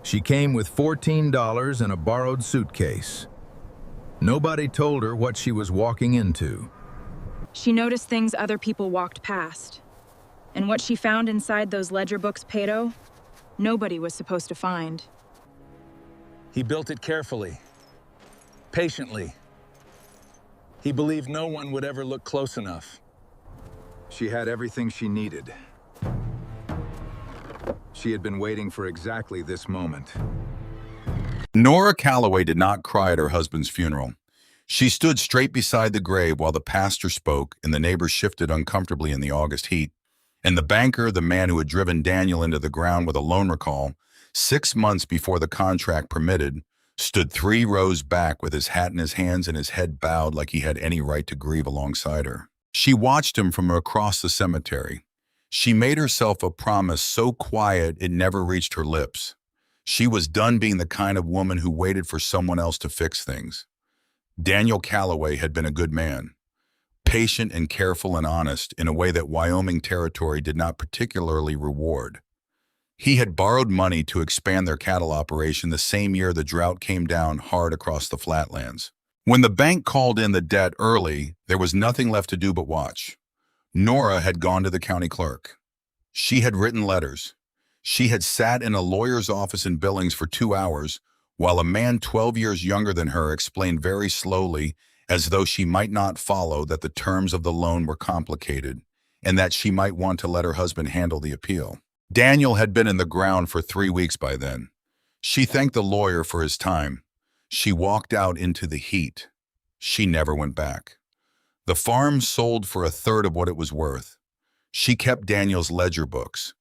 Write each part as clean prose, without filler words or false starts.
She came with $14 and a borrowed suitcase. Nobody told her what she was walking into. She noticed things other people walked past. And what she found inside those ledger books pedo, nobody was supposed to find. He built it carefully, patiently. He believed no one would ever look close enough. She had everything she needed. She had been waiting for exactly this moment. Norah Callaway did not cry at her husband's funeral. She stood straight beside the grave while the pastor spoke and the neighbors shifted uncomfortably in the August heat. And the banker, the man who had driven Daniel into the ground with a loan recall, 6 months before the contract permitted, stood 3 rows back with his hat in his hands and his head bowed like he had any right to grieve alongside her. She watched him from across the cemetery. She made herself a promise so quiet it never reached her lips. She was done being the kind of woman who waited for someone else to fix things. Daniel Callaway had been a good man, patient and careful and honest in a way that Wyoming Territory did not particularly reward. He had borrowed money to expand their cattle operation the same year the drought came down hard across the flatlands. When the bank called in the debt early, there was nothing left to do but watch. Norah had gone to the county clerk. She had written letters. She had sat in a lawyer's office in Billings for 2 hours while a man 12 years younger than her explained very slowly, as though she might not follow, that the terms of the loan were complicated and that she might want to let her husband handle the appeal. Daniel had been in the ground for 3 weeks by then. She thanked the lawyer for his time. She walked out into the heat. She never went back. The farm sold for 1/3 of what it was worth. She kept Daniel's ledger books.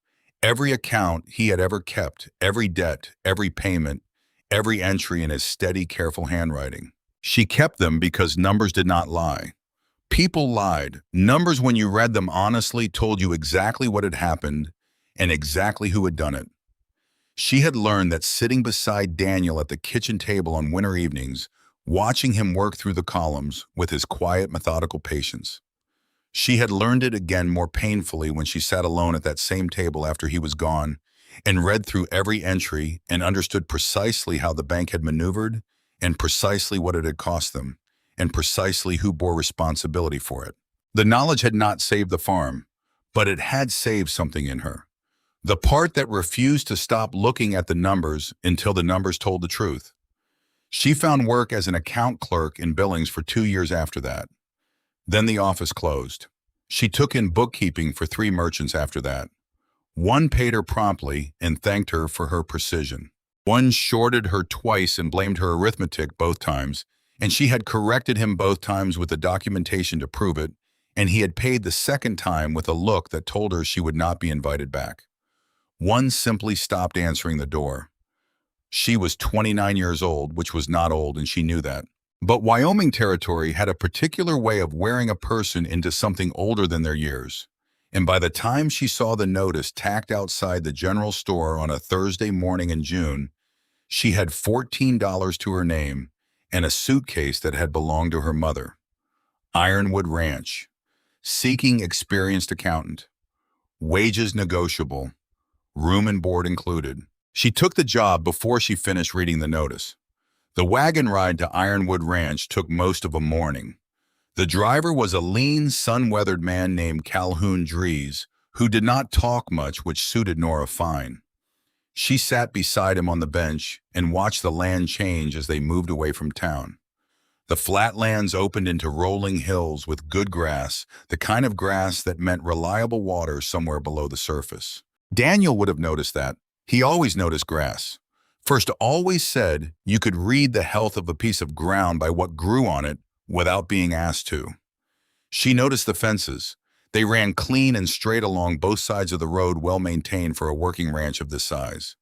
Every account he had ever kept, every debt, every payment, every entry in his steady, careful handwriting. She kept them because numbers did not lie. People lied. Numbers, when you read them honestly, told you exactly what had happened and exactly who had done it. She had learned that sitting beside Daniel at the kitchen table on winter evenings, watching him work through the columns with his quiet, methodical patience. She had learned it again more painfully when she sat alone at that same table after he was gone and read through every entry and understood precisely how the bank had maneuvered and precisely what it had cost them and precisely who bore responsibility for it. The knowledge had not saved the farm, but it had saved something in her. The part that refused to stop looking at the numbers until the numbers told the truth. She found work as an account clerk in Billings for 2 years after that. Then the office closed. She took in bookkeeping for 3 merchants after that. One paid her promptly and thanked her for her precision. One shorted her twice and blamed her arithmetic both times, and she had corrected him both times with the documentation to prove it, and he had paid the second time with a look that told her she would not be invited back. One simply stopped answering the door. She was 29 years old, which was not old, and she knew that. But Wyoming Territory had a particular way of wearing a person into something older than their years. And by the time she saw the notice tacked outside the general store on a Thursday morning in June, she had $14 to her name and a suitcase that had belonged to her mother. Ironwood Ranch. Seeking experienced accountant. Wages negotiable. Room and board included. She took the job before she finished reading the notice. The wagon ride to Ironwood Ranch took most of a morning. The driver was a lean, sun-weathered man named Calhoun Dries, who did not talk much, which suited Norah fine. She sat beside him on the bench and watched the land change as they moved away from town. The flatlands opened into rolling hills with good grass, the kind of grass that meant reliable water somewhere below the surface. Daniel would have noticed that. He always noticed grass. First always said you could read the health of a piece of ground by what grew on it without being asked to. She noticed the fences. They ran clean and straight along both sides of the road, well maintained for a working ranch of this size.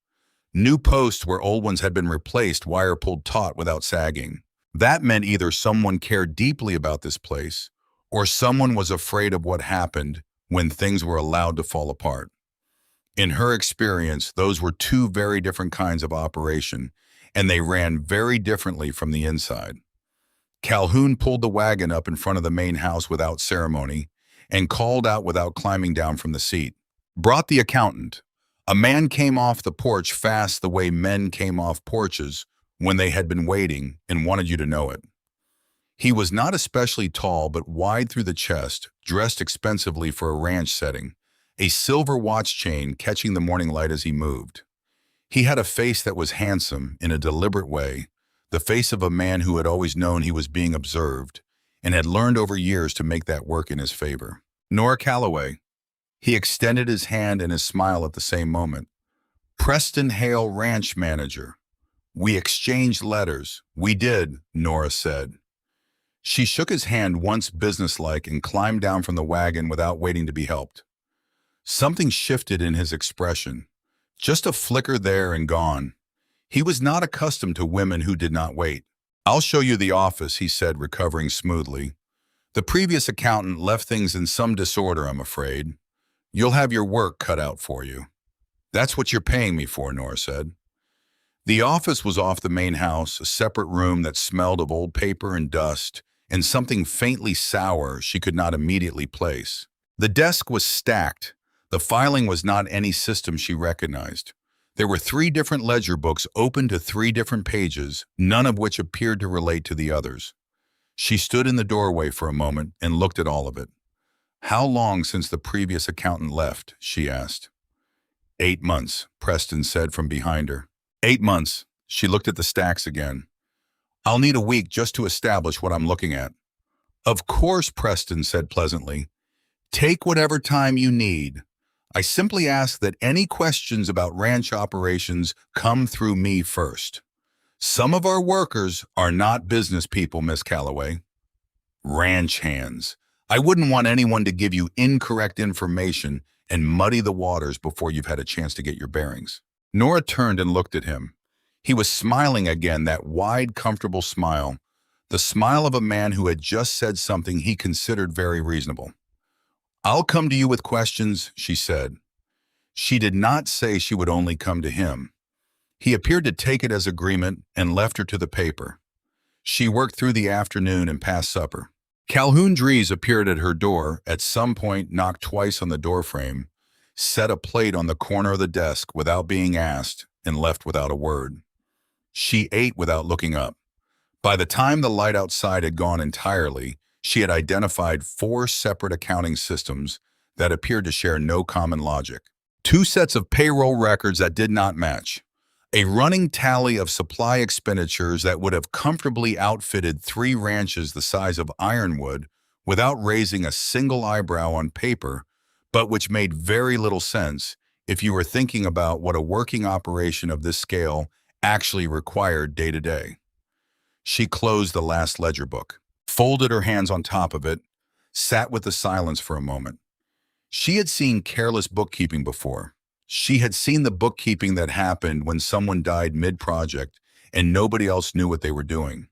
New posts where old ones had been replaced, wire pulled taut without sagging. That meant either someone cared deeply about this place or someone was afraid of what happened when things were allowed to fall apart. In her experience, those were 2 very different kinds of operation, and they ran very differently from the inside. Calhoun pulled the wagon up in front of the main house without ceremony and called out without climbing down from the seat. "Brought the accountant." A man came off the porch fast the way men came off porches when they had been waiting and wanted you to know it. He was not especially tall but wide through the chest, dressed expensively for a ranch setting, a silver watch chain catching the morning light as he moved. He had a face that was handsome in a deliberate way, the face of a man who had always known he was being observed and had learned over years to make that work in his favor. Norah Callaway. He extended his hand and his smile at the same moment. Preston Hale Ranch Manager. We exchanged letters. We did, Norah said. She shook his hand once businesslike and climbed down from the wagon without waiting to be helped. Something shifted in his expression. Just a flicker there and gone. He was not accustomed to women who did not wait. I'll show you the office, he said, recovering smoothly. The previous accountant left things in some disorder, I'm afraid. You'll have your work cut out for you. That's what you're paying me for, Norah said. The office was off the main house, a separate room that smelled of old paper and dust, and something faintly sour she could not immediately place. The desk was stacked. The filing was not any system she recognized. There were 3 different ledger books open to 3 different pages, none of which appeared to relate to the others. She stood in the doorway for a moment and looked at all of it. How long since the previous accountant left? She asked. 8 months, Preston said from behind her. 8 months. She looked at the stacks again. I'll need a week just to establish what I'm looking at. Of course, Preston said pleasantly. Take whatever time you need. I simply ask that any questions about ranch operations come through me first. Some of our workers are not business people, Miss Callaway. Ranch hands. I wouldn't want anyone to give you incorrect information and muddy the waters before you've had a chance to get your bearings. Norah turned and looked at him. He was smiling again, that wide, comfortable smile, the smile of a man who had just said something he considered very reasonable. I'll come to you with questions, she said. She did not say she would only come to him. He appeared to take it as agreement and left her to the paper. She worked through the afternoon and past supper. Calhoun Dries appeared at her door, at some point knocked twice on the doorframe, set a plate on the corner of the desk without being asked, and left without a word. She ate without looking up. By the time the light outside had gone entirely, she had identified 4 separate accounting systems that appeared to share no common logic. 2 sets of payroll records that did not match. A running tally of supply expenditures that would have comfortably outfitted 3 ranches the size of Ironwood without raising a single eyebrow on paper, but which made very little sense if you were thinking about what a working operation of this scale actually required day to day. She closed the last ledger book, folded her hands on top of it, sat with the silence for a moment. She had seen careless bookkeeping before. She had seen the bookkeeping that happened when someone died mid-project and nobody else knew what they were doing.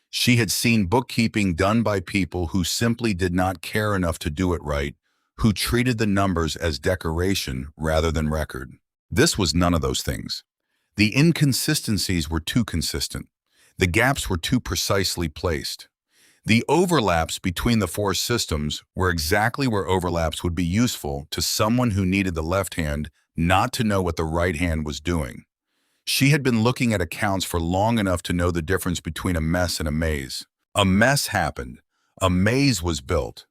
She had seen bookkeeping done by people who simply did not care enough to do it right, who treated the numbers as decoration rather than record. This was none of those things. The inconsistencies were too consistent. The gaps were too precisely placed. The overlaps between the 4 systems were exactly where overlaps would be useful to someone who needed the left hand not to know what the right hand was doing. She had been looking at accounts for long enough to know the difference between a mess and a maze. A mess happened. A maze was built.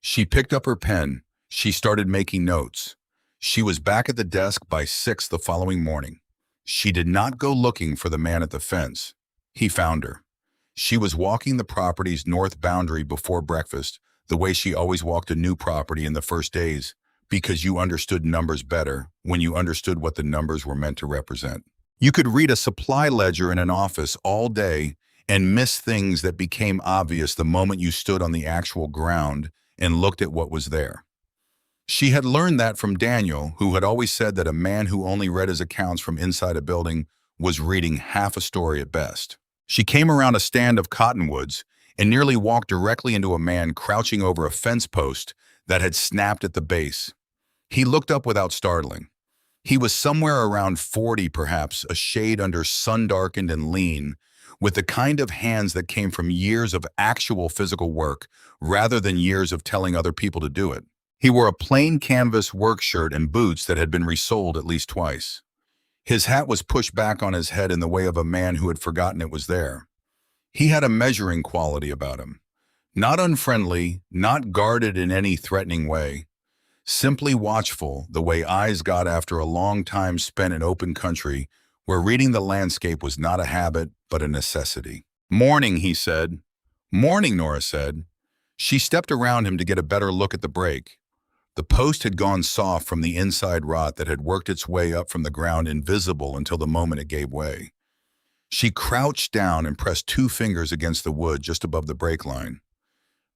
She picked up her pen. She started making notes. She was back at the desk by 6 the following morning. She did not go looking for the man at the fence. He found her. She was walking the property's north boundary before breakfast, the way she always walked a new property in the first days, because you understood numbers better when you understood what the numbers were meant to represent. You could read a supply ledger in an office all day and miss things that became obvious the moment you stood on the actual ground and looked at what was there. She had learned that from Daniel, who had always said that a man who only read his accounts from inside a building was reading half a story at best. She came around a stand of cottonwoods and nearly walked directly into a man crouching over a fence post that had snapped at the base. He looked up without startling. He was somewhere around 40 perhaps, a shade under sun-darkened and lean, with the kind of hands that came from years of actual physical work rather than years of telling other people to do it. He wore a plain canvas work shirt and boots that had been resoled at least twice. His hat was pushed back on his head in the way of a man who had forgotten it was there. He had a measuring quality about him. Not unfriendly, not guarded in any threatening way. Simply watchful, the way eyes got after a long time spent in open country, where reading the landscape was not a habit, but a necessity. "Morning," he said. "Morning," Norah said. She stepped around him to get a better look at the break. The post had gone soft from the inside rot that had worked its way up from the ground invisible until the moment it gave way. She crouched down and pressed 2 fingers against the wood just above the break line.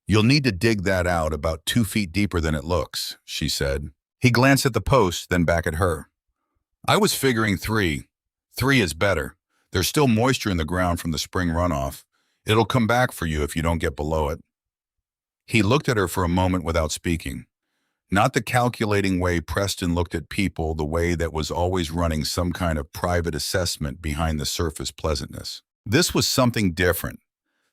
"You'll need to dig that out about 2 feet deeper than it looks," she said. He glanced at the post, then back at her. "I was figuring 3. 3 is better. There's still moisture in the ground from the spring runoff. It'll come back for you if you don't get below it." He looked at her for a moment without speaking. Not the calculating way Preston looked at people, the way that was always running some kind of private assessment behind the surface pleasantness. This was something different.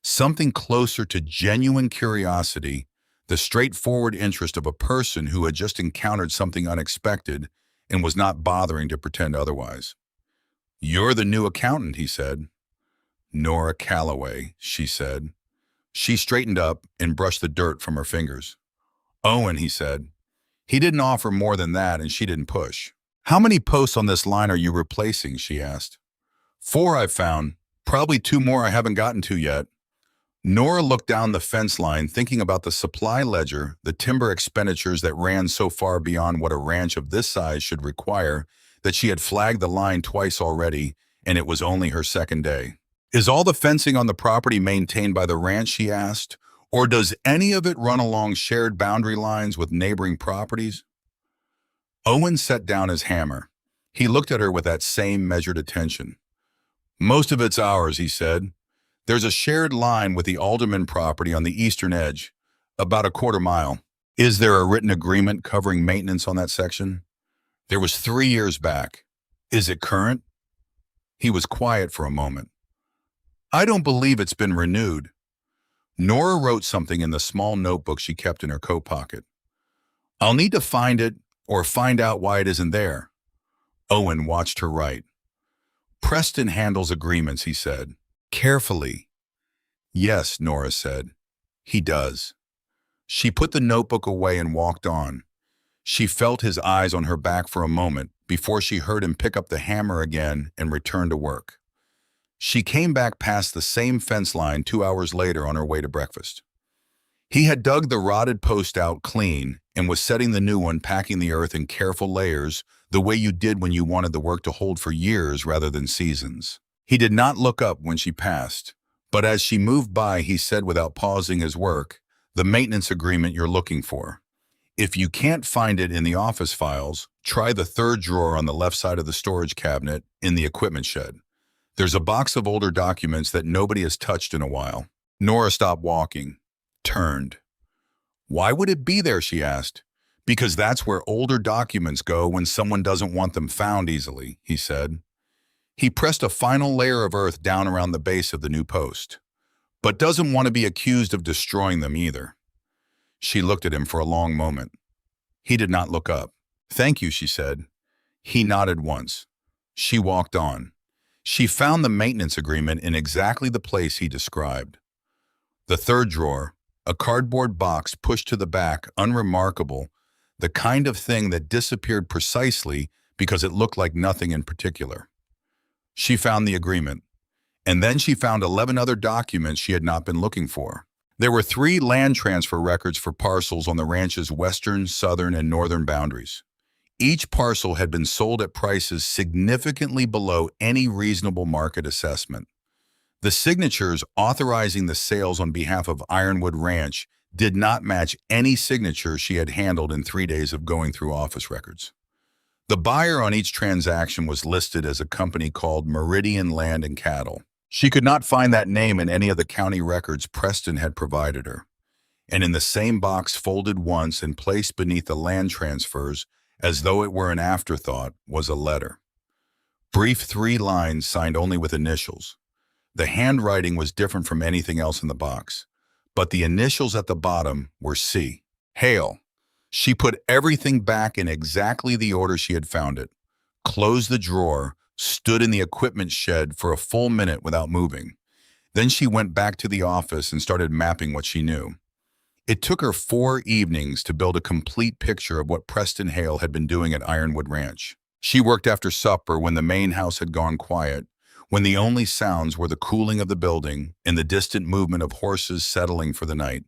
Something closer to genuine curiosity, the straightforward interest of a person who had just encountered something unexpected and was not bothering to pretend otherwise. "You're the new accountant," he said. "Norah Callaway," she said. She straightened up and brushed the dirt from her fingers. "Owen," he said. He didn't offer more than that, and she didn't push. "How many posts on this line are you replacing?" she asked. 4 I've found. Probably 2 more I haven't gotten to yet." Norah looked down the fence line, thinking about the supply ledger, the timber expenditures that ran so far beyond what a ranch of this size should require, that she had flagged the line twice already, and it was only her 2nd day. "Is all the fencing on the property maintained by the ranch?" she asked. "Or does any of it run along shared boundary lines with neighboring properties?" Owen set down his hammer. He looked at her with that same measured attention. "Most of it's ours," he said. "There's a shared line with the Alderman property on the eastern edge, about a 1/4 mile. Is there a written agreement covering maintenance on that section?" "There was 3 years back." "Is it current?" He was quiet for a moment. "I don't believe it's been renewed." Norah wrote something in the small notebook she kept in her coat pocket. "I'll need to find it or find out why it isn't there." Owen watched her write. "Preston handles agreements," he said. "Carefully." "Yes," Norah said. "He does." She put the notebook away and walked on. She felt his eyes on her back for a moment before she heard him pick up the hammer again and return to work. She came back past the same fence line 2 hours later on her way to breakfast. He had dug the rotted post out clean and was setting the new one, packing the earth in careful layers, the way you did when you wanted the work to hold for years rather than seasons. He did not look up when she passed, but as she moved by, he said without pausing his work, "The maintenance agreement you're looking for. If you can't find it in the office files, try the 3rd drawer on the left side of the storage cabinet in the equipment shed. There's a box of older documents that nobody has touched in a while." Norah stopped walking, turned. "Why would it be there?" she asked. "Because that's where older documents go when someone doesn't want them found easily," he said. He pressed a final layer of earth down around the base of the new post, but doesn't want to be accused of destroying them either. She looked at him for a long moment. He did not look up. "Thank you," she said. He nodded once. She walked on. She found the maintenance agreement in exactly the place he described. The 3rd drawer, a cardboard box pushed to the back, unremarkable, the kind of thing that disappeared precisely because it looked like nothing in particular. She found the agreement, and then she found 11 other documents she had not been looking for. There were 3 land transfer records for parcels on the ranch's western, southern, and northern boundaries. Each parcel had been sold at prices significantly below any reasonable market assessment. The signatures authorizing the sales on behalf of Ironwood Ranch did not match any signature she had handled in 3 days of going through office records. The buyer on each transaction was listed as a company called Meridian Land and Cattle. She could not find that name in any of the county records Preston had provided her. And in the same box, folded once and placed beneath the land transfers, as though it were an afterthought, was a letter. Brief 3 lines signed only with initials. The handwriting was different from anything else in the box, but the initials at the bottom were C. Hail. She put everything back in exactly the order she had found it, closed the drawer, stood in the equipment shed for a full minute without moving. Then she went back to the office and started mapping what she knew. It took her 4 evenings to build a complete picture of what Preston Hale had been doing at Ironwood Ranch. She worked after supper when the main house had gone quiet, when the only sounds were the cooling of the building and the distant movement of horses settling for the night.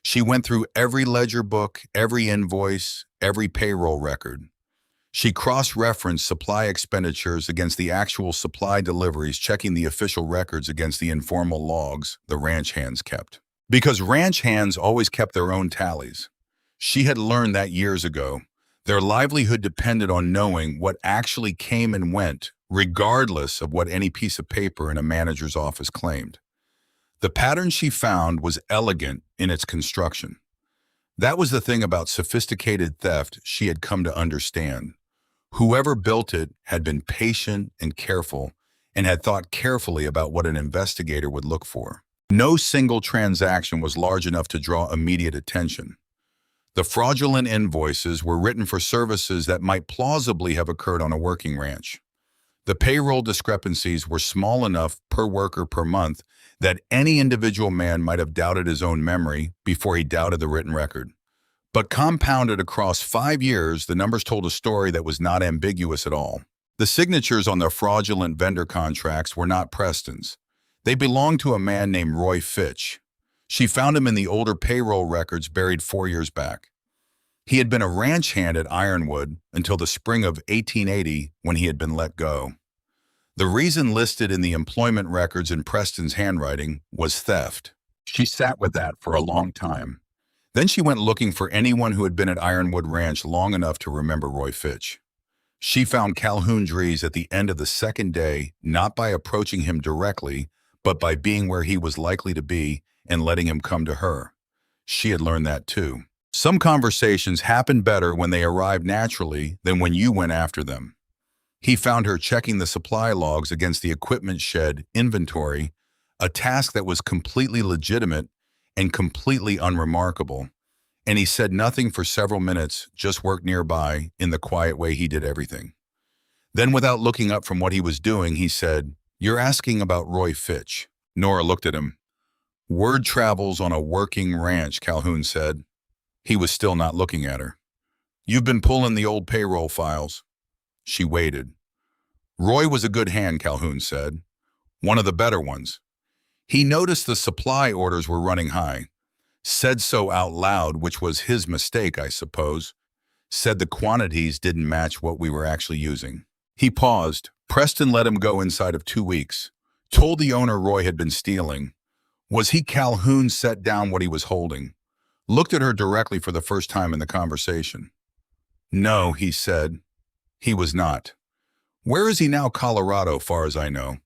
She went through every ledger book, every invoice, every payroll record. She cross-referenced supply expenditures against the actual supply deliveries, checking the official records against the informal logs the ranch hands kept. Because ranch hands always kept their own tallies. She had learned that years ago. Their livelihood depended on knowing what actually came and went, regardless of what any piece of paper in a manager's office claimed. The pattern she found was elegant in its construction. That was the thing about sophisticated theft she had come to understand. Whoever built it had been patient and careful and had thought carefully about what an investigator would look for. No single transaction was large enough to draw immediate attention. The fraudulent invoices were written for services that might plausibly have occurred on a working ranch. The payroll discrepancies were small enough per worker per month that any individual man might have doubted his own memory before he doubted the written record. But compounded across 5 years, the numbers told a story that was not ambiguous at all. The signatures on the fraudulent vendor contracts were not Preston's. They belonged to a man named Roy Fitch. She found him in the older payroll records buried 4 years back. He had been a ranch hand at Ironwood until the spring of 1880 when he had been let go. The reason listed in the employment records in Preston's handwriting was theft. She sat with that for a long time. Then she went looking for anyone who had been at Ironwood Ranch long enough to remember Roy Fitch. She found Calhoun Dries at the end of the second day, not by approaching him directly, but by being where he was likely to be and letting him come to her. She had learned that too. Some conversations happen better when they arrive naturally than when you went after them. He found her checking the supply logs against the equipment shed inventory, a task that was completely legitimate and completely unremarkable. And he said nothing for several minutes, just worked nearby in the quiet way he did everything. Then, without looking up from what he was doing, he said, "You're asking about Roy Fitch." Norah looked at him. "Word travels on a working ranch," Calhoun said. He was still not looking at her. "You've been pulling the old payroll files." She waited. "Roy was a good hand," Calhoun said. "One of the better ones. He noticed the supply orders were running high. Said so out loud, which was his mistake, I suppose. Said the quantities didn't match what we were actually using." He paused. Preston let him go inside of 2 weeks. Told the owner Roy had been stealing. Was he? Calhoun set down what he was holding. Looked at her directly for the first time in the conversation. "No," he said. He was not. "Where is he now?" "Colorado, far as I know.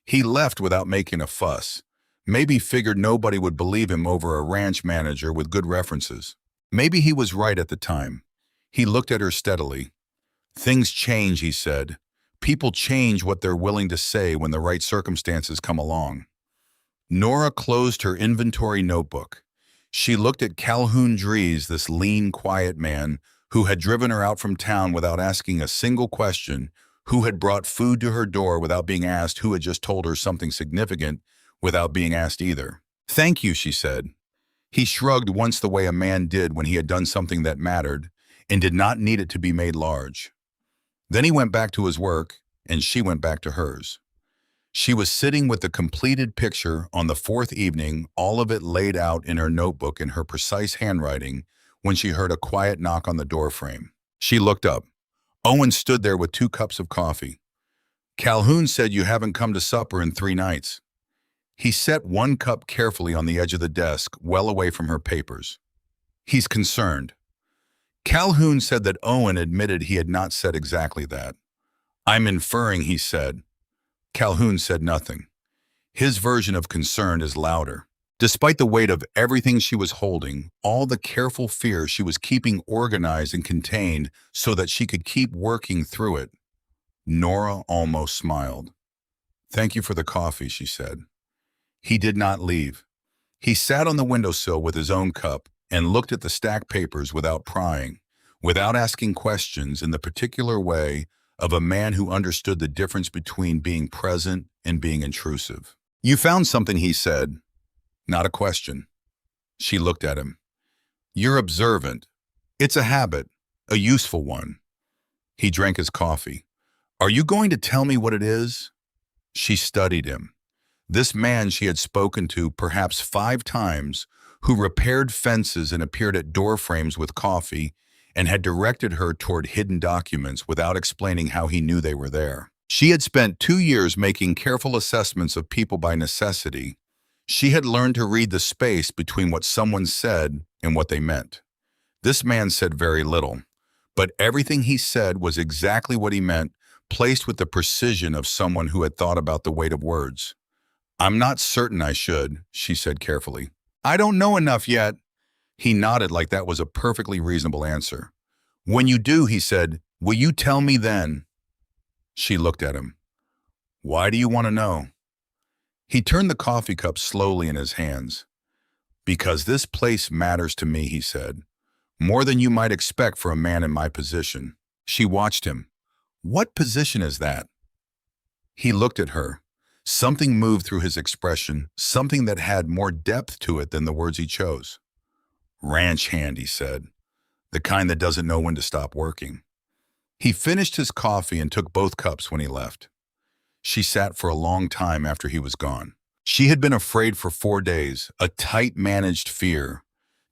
He left without making a fuss. Maybe figured nobody would believe him over a ranch manager with good references. Maybe he was right at the time." He looked at her steadily. "Things change," he said. "People change what they're willing to say when the right circumstances come along." Norah closed her inventory notebook. She looked at Calhoun Dries, this lean, quiet man who had driven her out from town without asking a single question, who had brought food to her door without being asked, who had just told her something significant without being asked either. "Thank you," she said. He shrugged once the way a man did when he had done something that mattered and did not need it to be made large. Then he went back to his work, and she went back to hers. She was sitting with the completed picture on the 4th evening, all of it laid out in her notebook in her precise handwriting, when she heard a quiet knock on the doorframe. She looked up. Owen stood there with 2 cups of coffee. "Calhoun said you haven't come to supper in 3 nights. He set 1 cup carefully on the edge of the desk, well away from her papers. "He's concerned." Calhoun said that Owen admitted he had not said exactly that. "I'm inferring," he said. Calhoun said nothing. His version of concerned is louder. Despite the weight of everything she was holding, all the careful fear she was keeping organized and contained so that she could keep working through it. Norah almost smiled. "Thank you for the coffee," she said. He did not leave. He sat on the windowsill with his own cup, and looked at the stacked papers without prying, without asking questions, in the particular way of a man who understood the difference between being present and being intrusive. "You found something," he said. Not a question. She looked at him. "You're observant. It's a habit, a useful one." He drank his coffee. "Are you going to tell me what it is?" She studied him. This man she had spoken to perhaps 5 times, who repaired fences and appeared at door frames with coffee, and had directed her toward hidden documents without explaining how he knew they were there. She had spent 2 years making careful assessments of people by necessity. She had learned to read the space between what someone said and what they meant. This man said very little, but everything he said was exactly what he meant, placed with the precision of someone who had thought about the weight of words. "I'm not certain I should," she said carefully. "I don't know enough yet." He nodded like that was a perfectly reasonable answer. "When you do," he said, "will you tell me then?" She looked at him. "Why do you want to know?" He turned the coffee cup slowly in his hands. "Because this place matters to me," he said. "More than you might expect for a man in my position." She watched him. "What position is that?" He looked at her. Something moved through his expression, something that had more depth to it than the words he chose. "Ranch hand," he said. "The kind that doesn't know when to stop working." He finished his coffee and took both cups when he left. She sat for a long time after he was gone. She had been afraid for 4 days, a tight managed fear,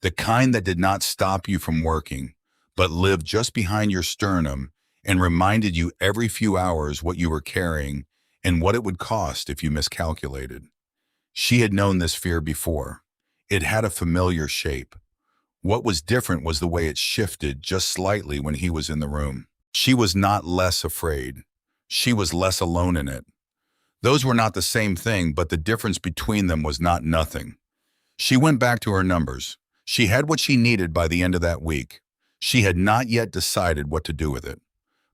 the kind that did not stop you from working, but lived just behind your sternum and reminded you every few hours what you were carrying and what it would cost if you miscalculated. She had known this fear before. It had a familiar shape. What was different was the way it shifted just slightly when he was in the room. She was not less afraid. She was less alone in it. Those were not the same thing, but the difference between them was not nothing. She went back to her numbers. She had what she needed by the end of that week. She had not yet decided what to do with it.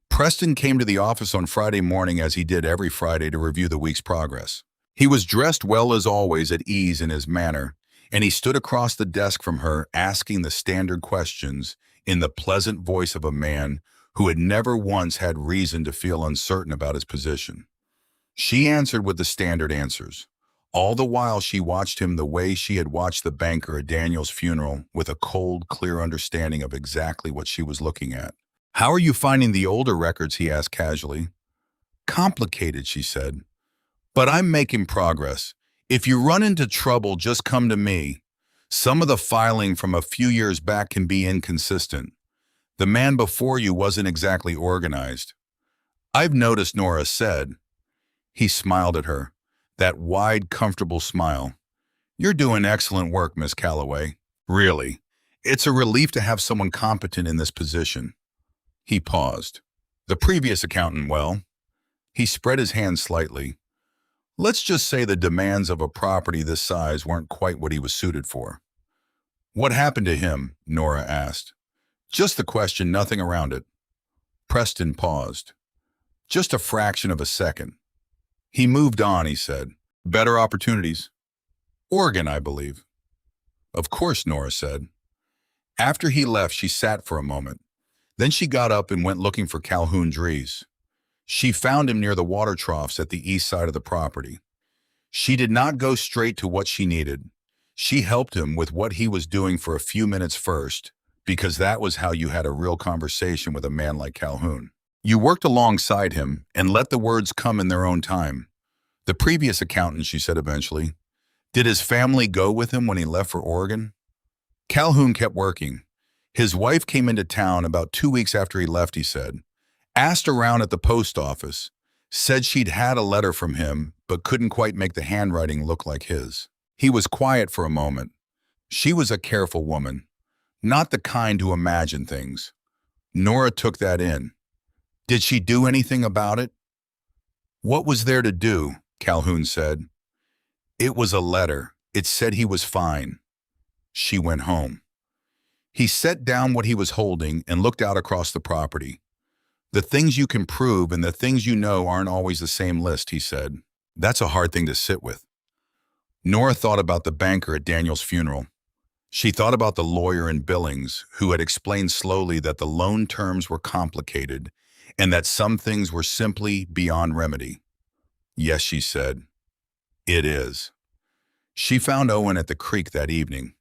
Preston came to the office on Friday morning, as he did every Friday, to review the week's progress. He was dressed well, as always, at ease in his manner, and he stood across the desk from her, asking the standard questions in the pleasant voice of a man who had never once had reason to feel uncertain about his position. She answered with the standard answers. All the while she watched him the way she had watched the banker at Daniel's funeral, with a cold, clear understanding of exactly what she was looking at. "How are you finding the older records?" he asked casually. "Complicated," she said. "But I'm making progress. If you run into trouble, just come to me. Some of the filing from a few years back can be inconsistent. The man before you wasn't exactly organized." "I've noticed," Norah said. He smiled at her, that wide, comfortable smile. "You're doing excellent work, Miss Callaway. Really. It's a relief to have someone competent in this position." He paused. "The previous accountant, well." He spread his hands slightly. "Let's just say the demands of a property this size weren't quite what he was suited for." "What happened to him?" Norah asked. Just the question, nothing around it. Preston paused. Just a fraction of a second. "He moved on," he said. "Better opportunities." "Oregon, I believe." "Of course," Norah said. After he left, she sat for a moment. Then she got up and went looking for Calhoun Dries. She found him near the water troughs at the east side of the property. She did not go straight to what she needed. She helped him with what he was doing for a few minutes first, because that was how you had a real conversation with a man like Calhoun. You worked alongside him and let the words come in their own time. "The previous accountant," she said eventually. "Did his family go with him when he left for Oregon?" Calhoun kept working. His wife came into town about 2 weeks after he left, he said. Asked around at the post office. Said she'd had a letter from him, but couldn't quite make the handwriting look like his. He was quiet for a moment. She was a careful woman, not the kind to imagine things. Norah took that in. Did she do anything about it? "What was there to do?" Calhoun said. "It was a letter. It said he was fine." She went home. He set down what he was holding and looked out across the property. "The things you can prove and the things you know aren't always the same list," he said. "That's a hard thing to sit with." Norah thought about the banker at Daniel's funeral. She thought about the lawyer in Billings who had explained slowly that the loan terms were complicated and that some things were simply beyond remedy. Yes, she said, it is. She found Owen at the creek that evening.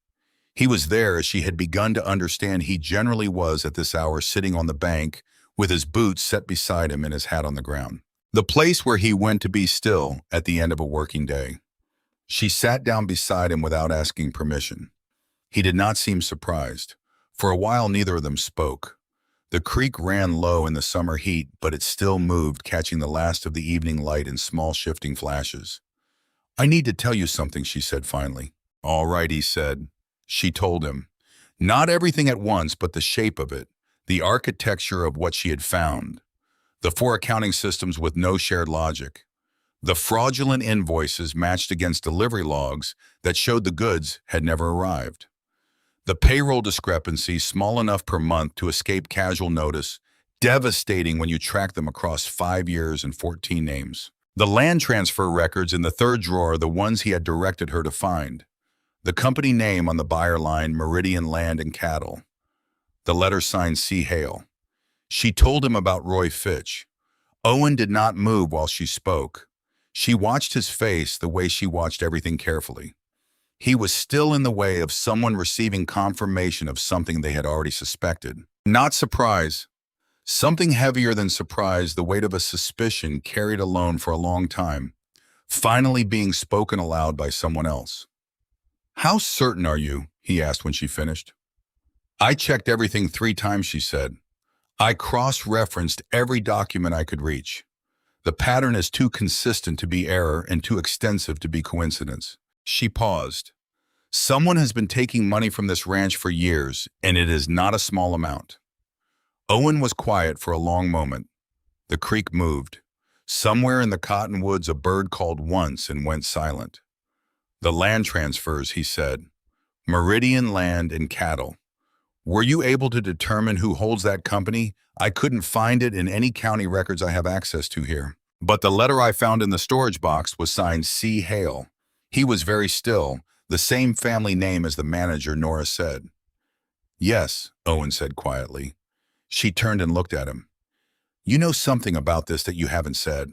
He was there as she had begun to understand he generally was at this hour, sitting on the bank with his boots set beside him and his hat on the ground. The place where he went to be still at the end of a working day. She sat down beside him without asking permission. He did not seem surprised. For a while, neither of them spoke. The creek ran low in the summer heat, but it still moved, catching the last of the evening light in small shifting flashes. I need to tell you something, she said finally. All right, he said. She told him. Not everything at once, but the shape of it, the architecture of what she had found. The 4 accounting systems with no shared logic. The fraudulent invoices matched against delivery logs that showed the goods had never arrived. The payroll discrepancies small enough per month to escape casual notice, devastating when you track them across 5 years and 14 names. The land transfer records in the 3rd drawer, the ones he had directed her to find. The company name on the buyer line, Meridian Land and Cattle. The letter signed C. Hale. She told him about Roy Fitch. Owen did not move while she spoke. She watched his face the way she watched everything carefully. He was still in the way of someone receiving confirmation of something they had already suspected. Not surprise. Something heavier than surprise, the weight of a suspicion carried alone for a long time, finally being spoken aloud by someone else. How certain are you? He asked when she finished. I checked everything 3 times, she said. I cross-referenced every document I could reach. The pattern is too consistent to be error and too extensive to be coincidence. She paused. Someone has been taking money from this ranch for years, and it is not a small amount. Owen was quiet for a long moment. The creek moved. Somewhere in the cottonwoods, a bird called once and went silent. The land transfers, he said. Meridian Land and Cattle. Were you able to determine who holds that company? I couldn't find it in any county records I have access to here. But the letter I found in the storage box was signed C. Hale. He was very still, the same family name as the manager, Norah said. Yes, Owen said quietly. She turned and looked at him. You know something about this that you haven't said.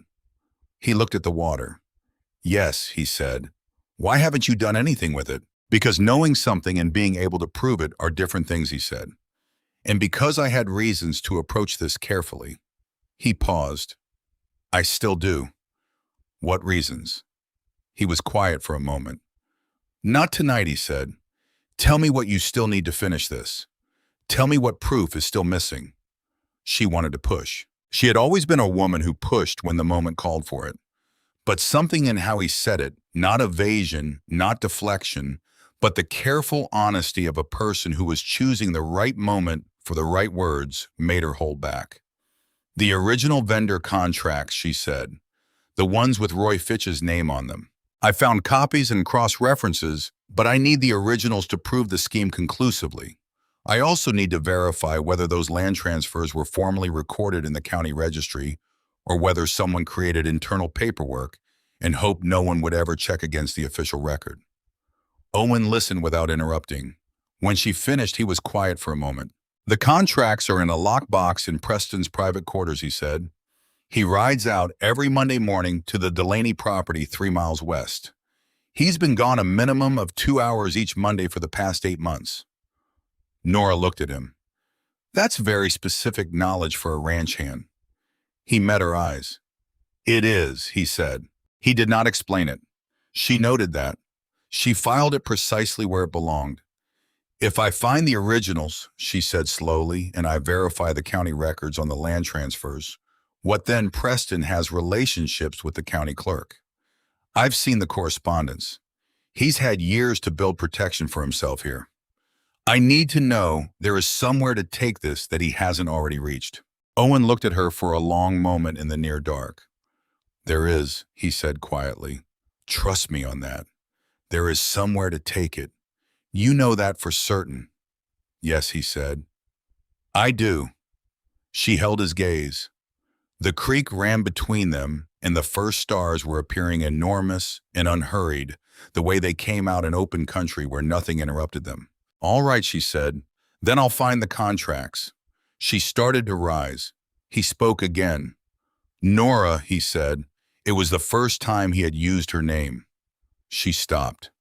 He looked at the water. Yes, he said. Why haven't you done anything with it? Because knowing something and being able to prove it are different things, he said. And because I had reasons to approach this carefully. He paused. I still do. What reasons? He was quiet for a moment. Not tonight, he said. Tell me what you still need to finish this. Tell me what proof is still missing. She wanted to push. She had always been a woman who pushed when the moment called for it. But something in how he said it, not evasion, not deflection, but the careful honesty of a person who was choosing the right moment for the right words, made her hold back. The original vendor contracts, she said, the ones with Roy Fitch's name on them. I found copies and cross-references, but I need the originals to prove the scheme conclusively. I also need to verify whether those land transfers were formally recorded in the county registry or whether someone created internal paperwork and hoped no one would ever check against the official record. Owen listened without interrupting. When she finished, he was quiet for a moment. The contracts are in a lockbox in Preston's private quarters, he said. He rides out every Monday morning to the Delaney property 3 miles west. He's been gone a minimum of 2 hours each Monday for the past 8 months. Norah looked at him. That's very specific knowledge for a ranch hand. He met her eyes. It is, he said. He did not explain it. She noted that. She filed it precisely where it belonged. If I find the originals, she said slowly, and I verify the county records on the land transfers, what then Preston has relationships with the county clerk. I've seen the correspondence. He's had years to build protection for himself here. I need to know there is somewhere to take this that he hasn't already reached. Owen looked at her for a long moment in the near dark. There is, he said quietly. Trust me on that. There is somewhere to take it. You know that for certain. Yes, he said. I do. She held his gaze. The creek ran between them, and the first stars were appearing enormous and unhurried, the way they came out in open country where nothing interrupted them. All right, she said. Then I'll find the contracts. She started to rise. He spoke again. Norah, he said. It was the first time he had used her name. She stopped.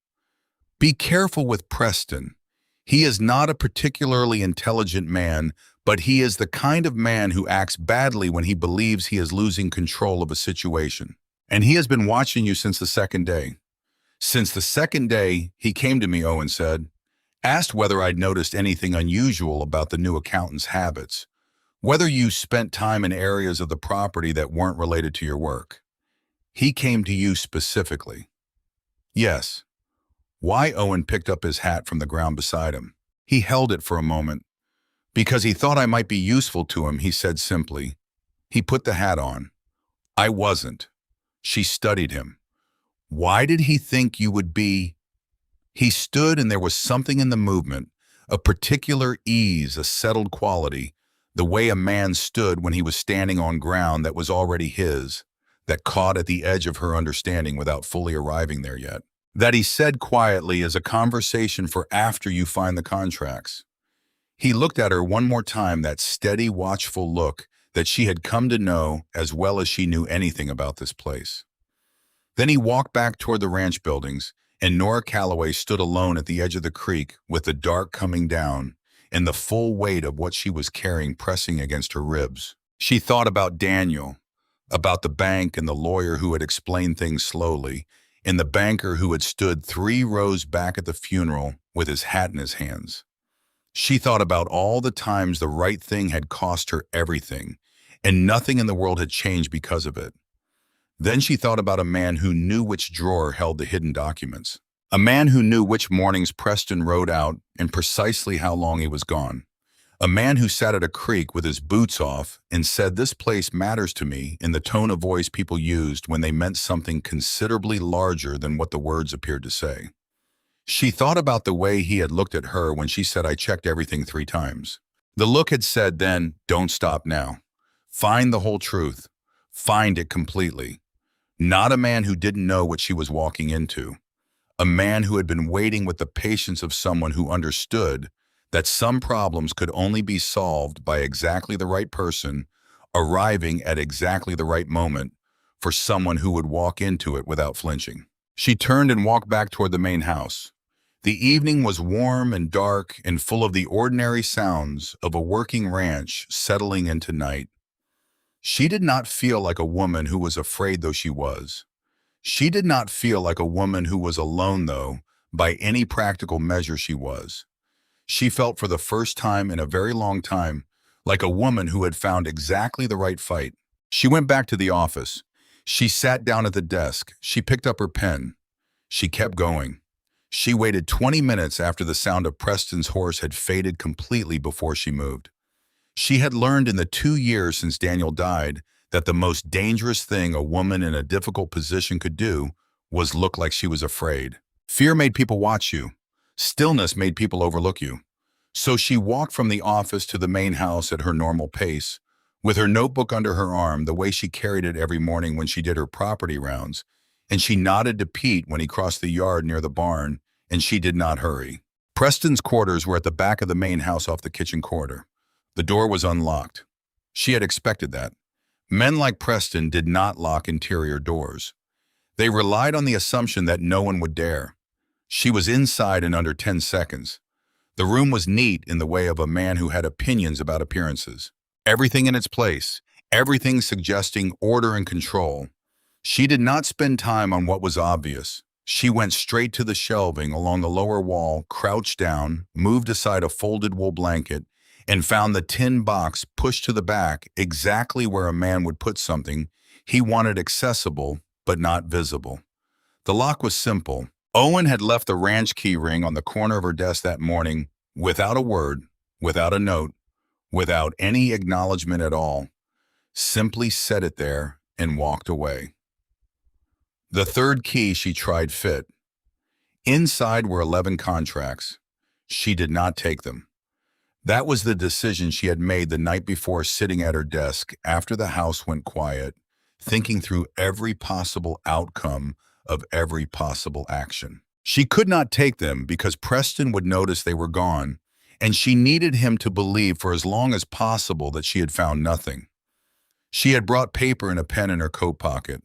Be careful with Preston. He is not a particularly intelligent man, but he is the kind of man who acts badly when he believes he is losing control of a situation. And he has been watching you since the second day. Since the second day, he came to me, Owen said, asked whether I'd noticed anything unusual about the new accountant's habits, whether you spent time in areas of the property that weren't related to your work. He came to you specifically. Yes. Why? Owen picked up his hat from the ground beside him. He held it for a moment. Because he thought I might be useful to him, he said simply. He put the hat on. I wasn't. She studied him. Why did he think you would be? He stood, and there was something in the movement, a particular ease, a settled quality, the way a man stood when he was standing on ground that was already his, that caught at the edge of her understanding without fully arriving there yet. That he said quietly as a conversation for after you find the contracts. He looked at her one more time, that steady, watchful look that she had come to know as well as she knew anything about this place. Then he walked back toward the ranch buildings, and Norah Callaway stood alone at the edge of the creek with the dark coming down and the full weight of what she was carrying pressing against her ribs. She thought about Daniel, about the bank and the lawyer who had explained things slowly, and the banker who had stood 3 rows back at the funeral with his hat in his hands. She thought about all the times the right thing had cost her everything, and nothing in the world had changed because of it. Then she thought about a man who knew which drawer held the hidden documents. A man who knew which mornings Preston rode out and precisely how long he was gone. A man who sat at a creek with his boots off and said, "This place matters to me," in the tone of voice people used when they meant something considerably larger than what the words appeared to say. She thought about the way he had looked at her when she said, "I checked everything 3 times." The look had said then, "Don't stop now. Find the whole truth. Find it completely." Not a man who didn't know what she was walking into. A man who had been waiting with the patience of someone who understood that some problems could only be solved by exactly the right person, arriving at exactly the right moment for someone who would walk into it without flinching. She turned and walked back toward the main house. The evening was warm and dark and full of the ordinary sounds of a working ranch settling into night. She did not feel like a woman who was afraid, though she was. She did not feel like a woman who was alone, though, by any practical measure she was. She felt for the first time in a very long time like a woman who had found exactly the right fight. She went back to the office. She sat down at the desk. She picked up her pen. She kept going. She waited 20 minutes after the sound of Preston's horse had faded completely before she moved. She had learned in the 2 years since Daniel died that the most dangerous thing a woman in a difficult position could do was look like she was afraid. Fear made people watch you. Stillness made people overlook you. So she walked from the office to the main house at her normal pace, with her notebook under her arm, the way she carried it every morning when she did her property rounds, and she nodded to Pete when he crossed the yard near the barn, and she did not hurry. Preston's quarters were at the back of the main house off the kitchen corridor. The door was unlocked. She had expected that. Men like Preston did not lock interior doors. They relied on the assumption that no one would dare. She was inside in under 10 seconds. The room was neat in the way of a man who had opinions about appearances. Everything in its place, everything suggesting order and control. She did not spend time on what was obvious. She went straight to the shelving along the lower wall, crouched down, moved aside a folded wool blanket, and found the tin box pushed to the back exactly where a man would put something he wanted accessible but not visible. The lock was simple. Owen had left the ranch key ring on the corner of her desk that morning without a word, without a note, without any acknowledgement at all. Simply set it there and walked away. The third key she tried fit. Inside were 11 contracts. She did not take them. That was the decision she had made the night before, sitting at her desk after the house went quiet, thinking through every possible outcome of every possible action. She could not take them because Preston would notice they were gone, and she needed him to believe for as long as possible that she had found nothing. She had brought paper and a pen in her coat pocket.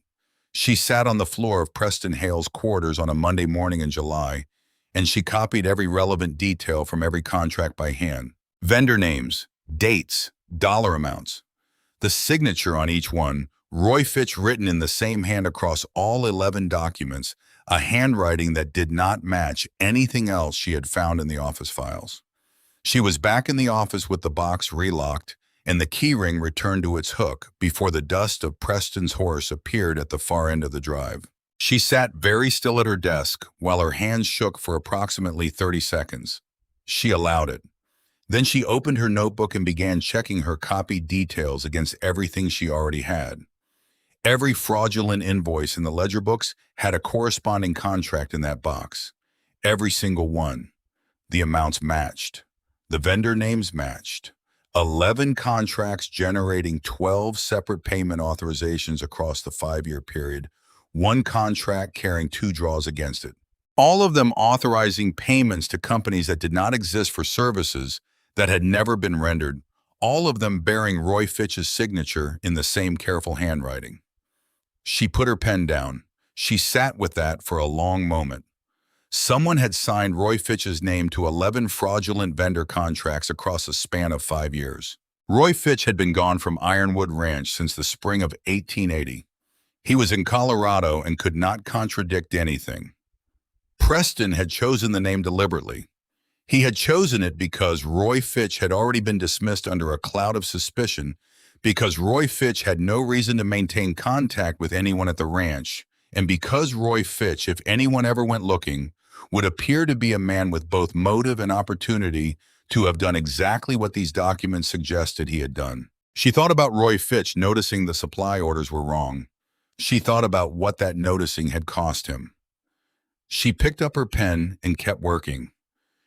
She sat on the floor of Preston Hale's quarters on a Monday morning in July, and she copied every relevant detail from every contract by hand. Vendor names, dates, dollar amounts. The signature on each one, Roy Fitch written in the same hand across all 11 documents, a handwriting that did not match anything else she had found in the office files. She was back in the office with the box relocked and the keyring returned to its hook before the dust of Preston's horse appeared at the far end of the drive. She sat very still at her desk while her hands shook for approximately 30 seconds. She allowed it. Then she opened her notebook and began checking her copied details against everything she already had. Every fraudulent invoice in the ledger books had a corresponding contract in that box. Every single one. The amounts matched. The vendor names matched. 11 contracts generating 12 separate payment authorizations across the 5-year period, one contract carrying 2 draws against it. All of them authorizing payments to companies that did not exist for services that had never been rendered, all of them bearing Roy Fitch's signature in the same careful handwriting. She put her pen down. She sat with that for a long moment. Someone had signed Roy Fitch's name to 11 fraudulent vendor contracts across a span of 5 years. Roy Fitch had been gone from Ironwood Ranch since the spring of 1880. He was in Colorado and could not contradict anything. Preston had chosen the name deliberately. He had chosen it because Roy Fitch had already been dismissed under a cloud of suspicion, because Roy Fitch had no reason to maintain contact with anyone at the ranch, and because Roy Fitch, if anyone ever went looking, would appear to be a man with both motive and opportunity to have done exactly what these documents suggested he had done. She thought about Roy Fitch noticing the supply orders were wrong. She thought about what that noticing had cost him. She picked up her pen and kept working.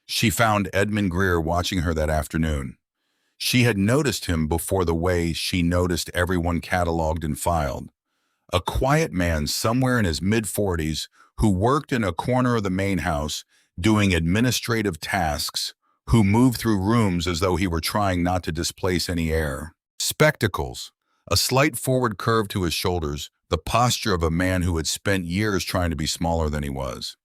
She found Edmund Greer watching her that afternoon. She had noticed him before the way she noticed everyone cataloged and filed. A quiet man somewhere in his mid-40s who worked in a corner of the main house doing administrative tasks, who moved through rooms as though he were trying not to displace any air. Spectacles, a slight forward curve to his shoulders, the posture of a man who had spent years trying to be smaller than he was.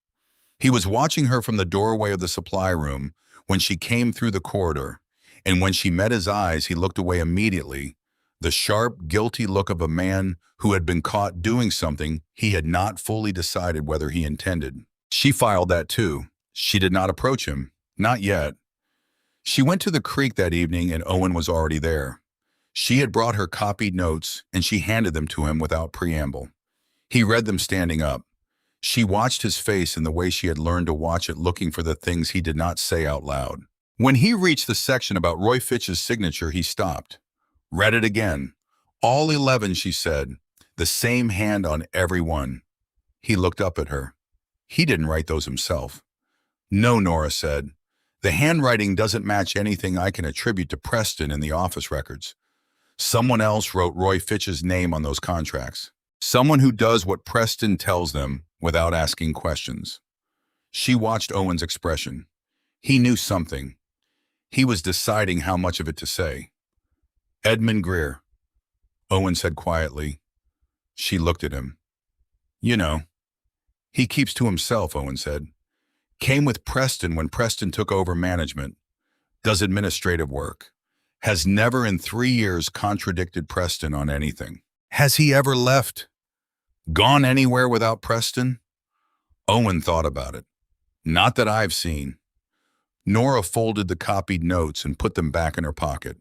He was watching her from the doorway of the supply room when she came through the corridor, and when she met his eyes, he looked away immediately, the sharp, guilty look of a man who had been caught doing something he had not fully decided whether he intended. She filed that too. She did not approach him, not yet. She went to the creek that evening and Owen was already there. She had brought her copied notes and she handed them to him without preamble. He read them standing up. She watched his face in the way she had learned to watch it, looking for the things he did not say out loud. When he reached the section about Roy Fitch's signature, he stopped. Read it again. All 11, she said, the same hand on every one. He looked up at her. He didn't write those himself. No, Norah said. The handwriting doesn't match anything I can attribute to Preston in the office records. Someone else wrote Roy Fitch's name on those contracts. Someone who does what Preston tells them without asking questions. She watched Owen's expression. He knew something. He was deciding how much of it to say. Edmund Greer, Owen said quietly. She looked at him. You know. He keeps to himself, Owen said. Came with Preston when Preston took over management. Does administrative work. Has never in 3 years contradicted Preston on anything. Has he ever left? Gone anywhere without Preston? Owen thought about it. Not that I've seen. Norah folded the copied notes and put them back in her pocket.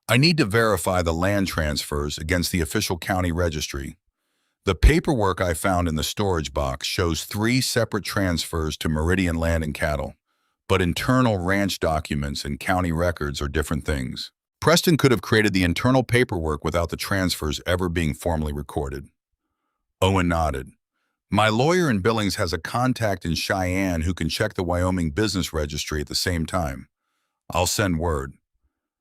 I need to verify the land transfers against the official county registry. The paperwork I found in the storage box shows 3 separate transfers to Meridian Land and Cattle, but internal ranch documents and county records are different things. Preston could have created the internal paperwork without the transfers ever being formally recorded. Owen nodded. My lawyer in Billings has a contact in Cheyenne who can check the Wyoming Business Registry at the same time. I'll send word.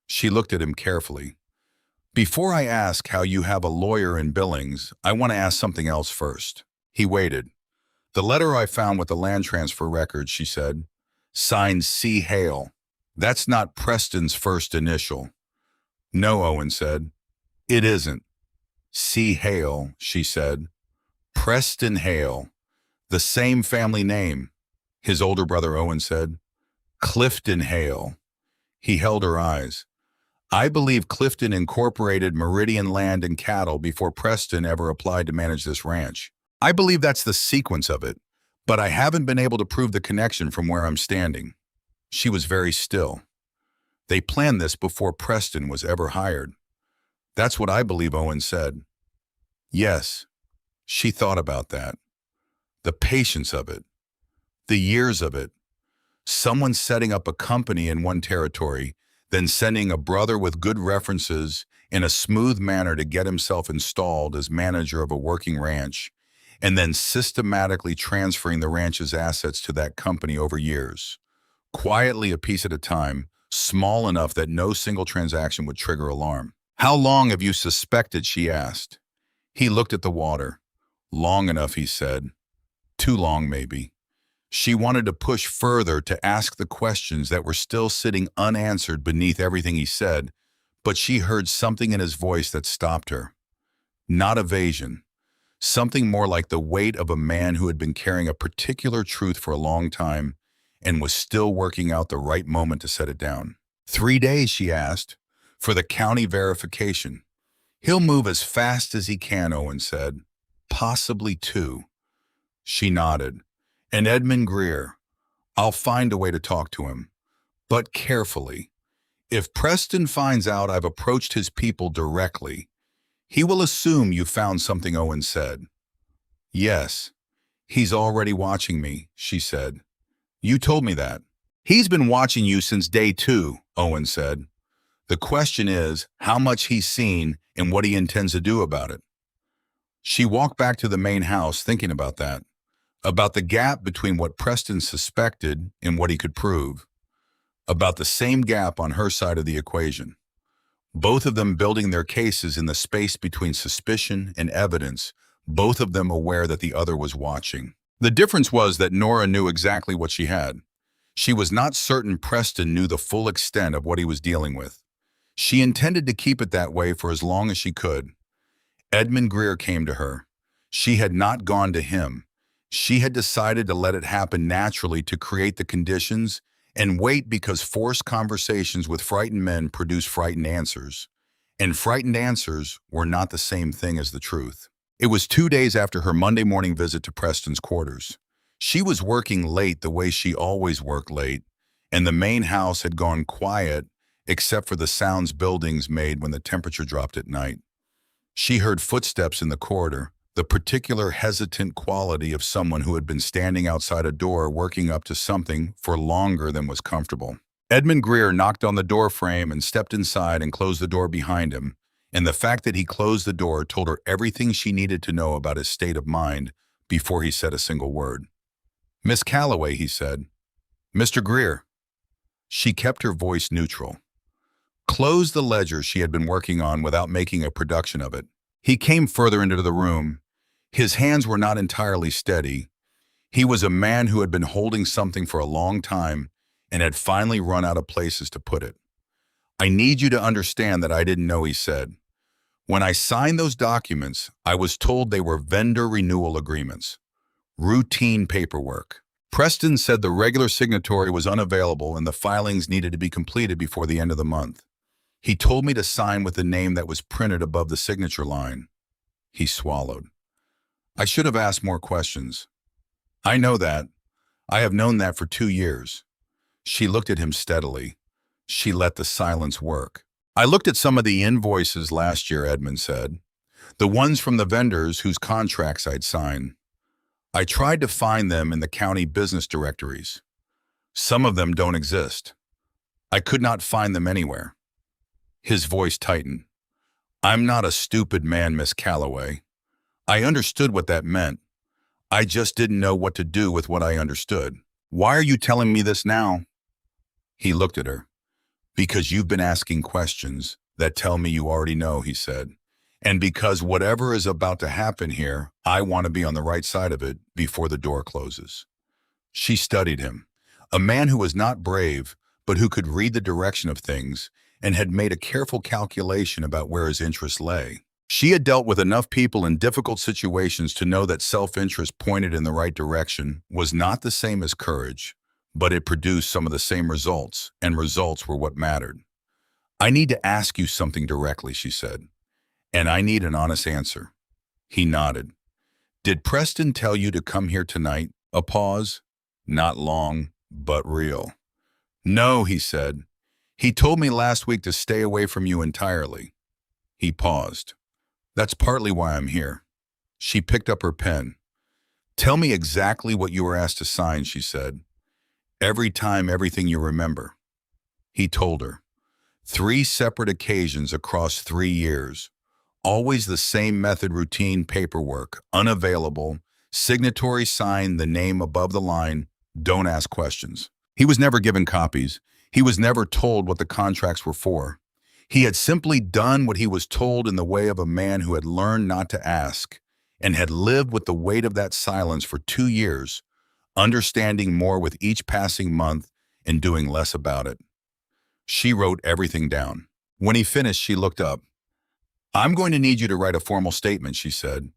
She looked at him carefully. Before I ask how you have a lawyer in Billings, I want to ask something else first. He waited. The letter I found with the land transfer records, she said. Signed C. Hale. That's not Preston's first initial. No, Owen said. It isn't. C. Hale, she said. Preston Hale. The same family name. His older brother Owen said. Clifton Hale. He held her eyes. I believe Clifton incorporated Meridian Land and Cattle before Preston ever applied to manage this ranch. I believe that's the sequence of it, but I haven't been able to prove the connection from where I'm standing. She was very still. They planned this before Preston was ever hired. That's what I believe Owen said. Yes, she thought about that. The patience of it. The years of it. Someone setting up a company in one territory, then sending a brother with good references in a smooth manner to get himself installed as manager of a working ranch, and then systematically transferring the ranch's assets to that company over years. Quietly, a piece at a time, small enough that no single transaction would trigger alarm. How long have you suspected, she asked. He looked at the water. Long enough, he said. Too long, maybe. She wanted to push further to ask the questions that were still sitting unanswered beneath everything he said, but she heard something in his voice that stopped her. Not evasion. Something more like the weight of a man who had been carrying a particular truth for a long time and was still working out the right moment to set it down. 3 days, she asked, for the county verification. He'll move as fast as he can, Owen said. Possibly 2. She nodded. And Edmund Greer. I'll find a way to talk to him, but carefully. If Preston finds out I've approached his people directly, he will assume you found something, Owen said. Yes, he's already watching me, she said. You told me that. He's been watching you since day 2, Owen said. The question is how much he's seen and what he intends to do about it. She walked back to the main house thinking about that. About the gap between what Preston suspected and what he could prove. About the same gap on her side of the equation. Both of them building their cases in the space between suspicion and evidence, both of them aware that the other was watching. The difference was that Norah knew exactly what she had. She was not certain Preston knew the full extent of what he was dealing with. She intended to keep it that way for as long as she could. Edmund Greer came to her. She had not gone to him. She had decided to let it happen naturally to create the conditions and wait because forced conversations with frightened men produce frightened answers. And frightened answers were not the same thing as the truth. It was 2 days after her Monday morning visit to Preston's quarters. She was working late the way she always worked late, and the main house had gone quiet except for the sounds buildings made when the temperature dropped at night. She heard footsteps in the corridor, the particular hesitant quality of someone who had been standing outside a door working up to something for longer than was comfortable. Edmund Greer knocked on the door frame and stepped inside and closed the door behind him, and the fact that he closed the door told her everything she needed to know about his state of mind before he said a single word. Miss Callaway, he said. Mr. Greer. She kept her voice neutral. Closed the ledger she had been working on without making a production of it. He came further into the room. His hands were not entirely steady. He was a man who had been holding something for a long time and had finally run out of places to put it. I need you to understand that I didn't know, he said. When I signed those documents, I was told they were vendor renewal agreements. Routine paperwork. Preston said the regular signatory was unavailable and the filings needed to be completed before the end of the month. He told me to sign with the name that was printed above the signature line. He swallowed. I should have asked more questions. I know that. I have known that for 2 years. She looked at him steadily. She let the silence work. I looked at some of the invoices last year, Edmund said. The ones from the vendors whose contracts I'd signed. I tried to find them in the county business directories. Some of them don't exist. I could not find them anywhere. His voice tightened. I'm not a stupid man, Miss Callaway. I understood what that meant. I just didn't know what to do with what I understood. Why are you telling me this now? He looked at her. Because you've been asking questions that tell me you already know, he said. And because whatever is about to happen here, I want to be on the right side of it before the door closes. She studied him, a man who was not brave, but who could read the direction of things and had made a careful calculation about where his interests lay. She had dealt with enough people in difficult situations to know that self-interest pointed in the right direction was not the same as courage, but it produced some of the same results, and results were what mattered. I need to ask you something directly, she said, and I need an honest answer. He nodded. Did Preston tell you to come here tonight? A pause. Not long, but real. No, he said. He told me last week to stay away from you entirely. He paused. That's partly why I'm here. She picked up her pen. Tell me exactly what you were asked to sign, she said. Every time, everything you remember. He told her. 3 separate occasions across 3 years. Always the same method, routine paperwork, unavailable, signatory sign, the name above the line, don't ask questions. He was never given copies. He was never told what the contracts were for. He had simply done what he was told in the way of a man who had learned not to ask and had lived with the weight of that silence for 2 years, understanding more with each passing month and doing less about it. She wrote everything down. When he finished, she looked up. I'm going to need you to write a formal statement, she said.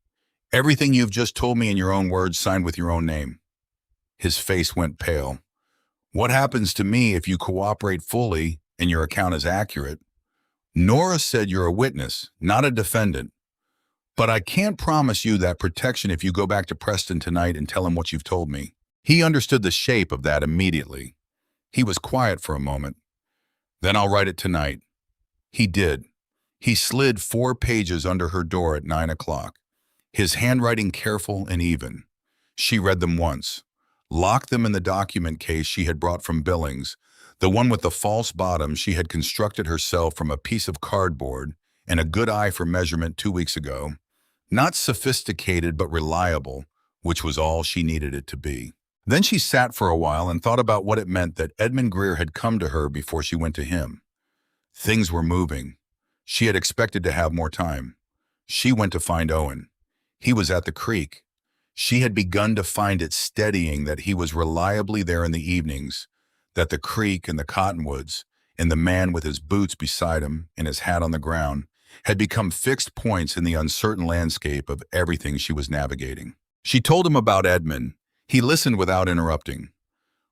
Everything you've just told me in your own words, signed with your own name. His face went pale. What happens to me if you cooperate fully and your account is accurate? Norah said you're a witness, not a defendant. But I can't promise you that protection if you go back to Preston tonight and tell him what you've told me. He understood the shape of that immediately. He was quiet for a moment. Then I'll write it tonight. He did. He slid 4 pages under her door at 9 o'clock, his handwriting careful and even. She read them once, locked them in the document case she had brought from Billings, the one with the false bottom she had constructed herself from a piece of cardboard and a good eye for measurement 2 weeks ago. Not sophisticated but reliable, which was all she needed it to be. Then she sat for a while and thought about what it meant that Edmund Greer had come to her before she went to him. Things were moving. She had expected to have more time. She went to find Owen. He was at the creek. She had begun to find it steadying that he was reliably there in the evenings, that the creek and the cottonwoods, and the man with his boots beside him and his hat on the ground, had become fixed points in the uncertain landscape of everything she was navigating. She told him about Edmund. He listened without interrupting.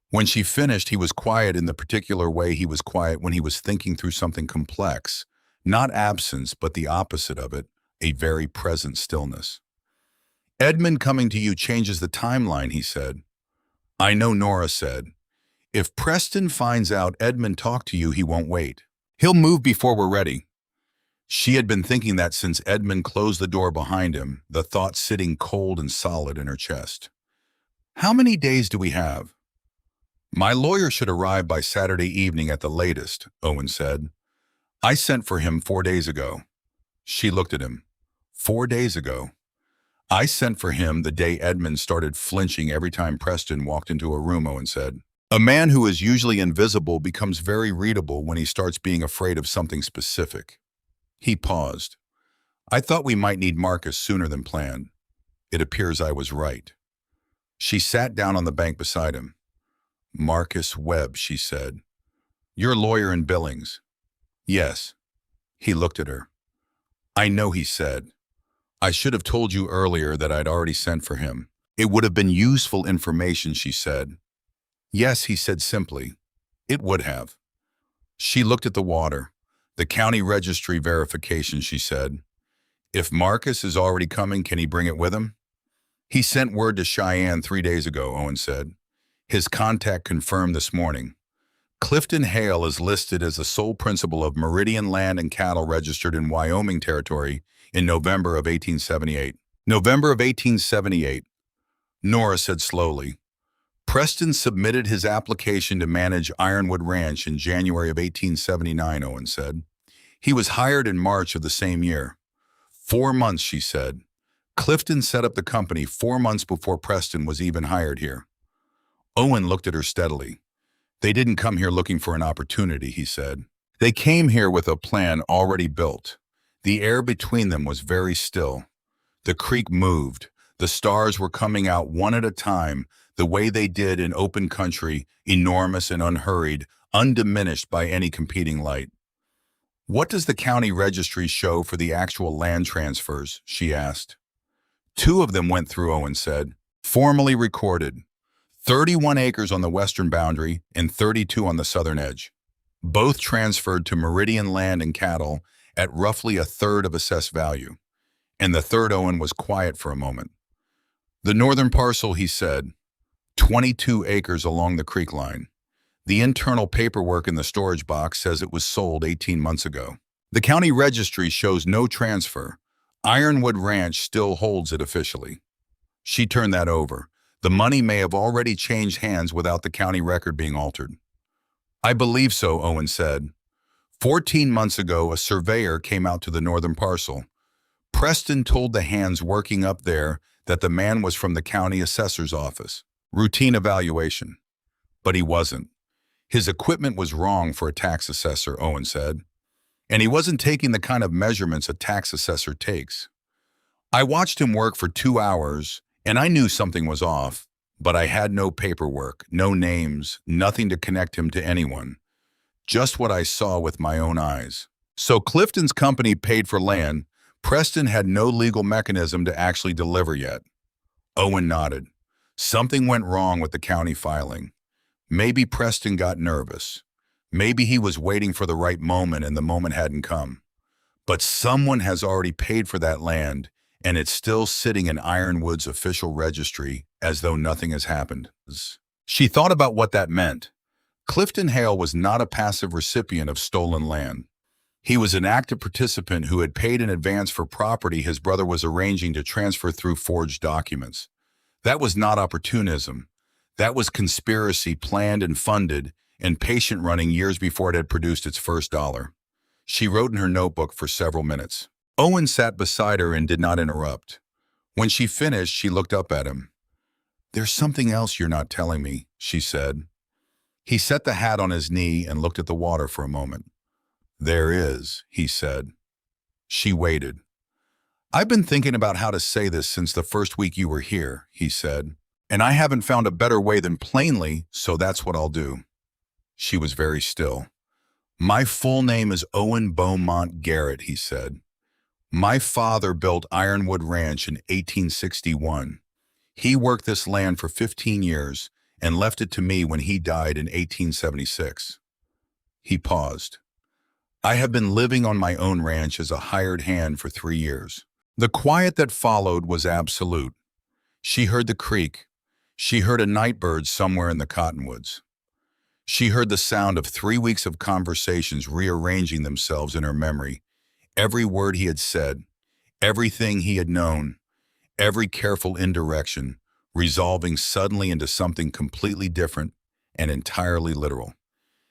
When she finished, he was quiet in the particular way he was quiet when he was thinking through something complex, not absence, but the opposite of it, a very present stillness. Edmund coming to you changes the timeline, he said. I know, Norah said. If Preston finds out Edmund talked to you, he won't wait. He'll move before we're ready. She had been thinking that since Edmund closed the door behind him, the thought sitting cold and solid in her chest. How many days do we have? My lawyer should arrive by Saturday evening at the latest, Owen said. I sent for him 4 days ago. She looked at him. 4 days ago. I sent for him the day Edmund started flinching every time Preston walked into a room, Owen said. A man who is usually invisible becomes very readable when he starts being afraid of something specific. He paused. I thought we might need Marcus sooner than planned. It appears I was right. She sat down on the bank beside him. Marcus Webb, she said. You're a lawyer in Billings. Yes. He looked at her. I know, he said. I should have told you earlier that I'd already sent for him. It would have been useful information, she said. Yes, he said simply. It would have. She looked at the water. The county registry verification, she said. If Marcus is already coming, can he bring it with him? He sent word to Cheyenne 3 days ago, Owen said. His contact confirmed this morning. Clifton Hale is listed as the sole principal of Meridian Land and Cattle registered in Wyoming Territory in November of 1878. November of 1878, Norah said slowly. Preston submitted his application to manage Ironwood Ranch in January of 1879, Owen said. He was hired in March of the same year. 4 months, she said. Clifton set up the company 4 months before Preston was even hired here. Owen looked at her steadily. They didn't come here looking for an opportunity, he said. They came here with a plan already built. The air between them was very still. The creek moved. The stars were coming out one at a time, the way they did in open country, enormous and unhurried, undiminished by any competing light. "What does the county registry show for the actual land transfers?" she asked. "2 of them went through," Owen said. "Formally recorded. 31 acres on the western boundary and 32 on the southern edge. Both transferred to Meridian land and cattle at roughly a third of assessed value." And the third, Owen was quiet for a moment. "The northern parcel," he said, 22 acres along the creek line. The internal paperwork in the storage box says it was sold 18 months ago. The county registry shows no transfer. Ironwood Ranch still holds it officially." She turned that over. "The money may have already changed hands without the county record being altered." "I believe so," Owen said. 14 months ago, a surveyor came out to the northern parcel. Preston told the hands working up there that the man was from the county assessor's office. Routine evaluation. But he wasn't. His equipment was wrong for a tax assessor, Owen said. And he wasn't taking the kind of measurements a tax assessor takes. "I watched him work for 2 hours, and I knew something was off, but I had no paperwork, no names, nothing to connect him to anyone. Just what I saw with my own eyes." So Clifton's company paid for land. Preston had no legal mechanism to actually deliver yet. Owen nodded. Something went wrong with the county filing. Maybe Preston got nervous. Maybe he was waiting for the right moment and the moment hadn't come. But someone has already paid for that land, and it's still sitting in Ironwood's official registry as though nothing has happened. She thought about what that meant. Clifton Hale was not a passive recipient of stolen land. He was an active participant who had paid in advance for property his brother was arranging to transfer through forged documents. That was not opportunism. That was conspiracy planned and funded and patient running years before it had produced its first dollar. She wrote in her notebook for several minutes. Owen sat beside her and did not interrupt. When she finished, she looked up at him. "There's something else you're not telling me," she said. He set the hat on his knee and looked at the water for a moment. "There is," he said. She waited. "I've been thinking about how to say this since the first week you were here," he said. "And I haven't found a better way than plainly, so that's what I'll do." She was very still. "My full name is Owen Beaumont Garrett," he said. "My father built Ironwood Ranch in 1861. He worked this land for 15 years and left it to me when he died in 1876. He paused. "I have been living on my own ranch as a hired hand for 3 years. The quiet that followed was absolute. She heard the creek. She heard a night bird somewhere in the cottonwoods. She heard the sound of 3 weeks of conversations rearranging themselves in her memory. Every word he had said, everything he had known, every careful indirection, resolving suddenly into something completely different and entirely literal.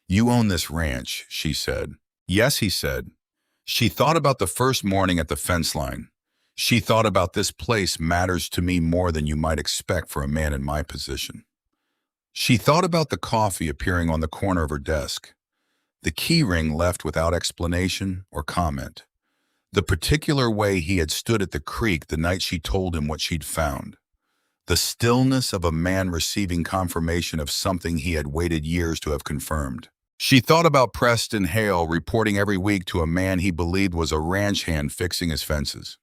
"You own this ranch," she said. "Yes," he said. She thought about the first morning at the fence line. She thought about "This place matters to me more than you might expect for a man in my position." She thought about the coffee appearing on the corner of her desk, the key ring left without explanation or comment, the particular way he had stood at the creek the night she told him what she'd found, the stillness of a man receiving confirmation of something he had waited years to have confirmed. She thought about Preston Hale reporting every week to a man he believed was a ranch hand fixing his fences.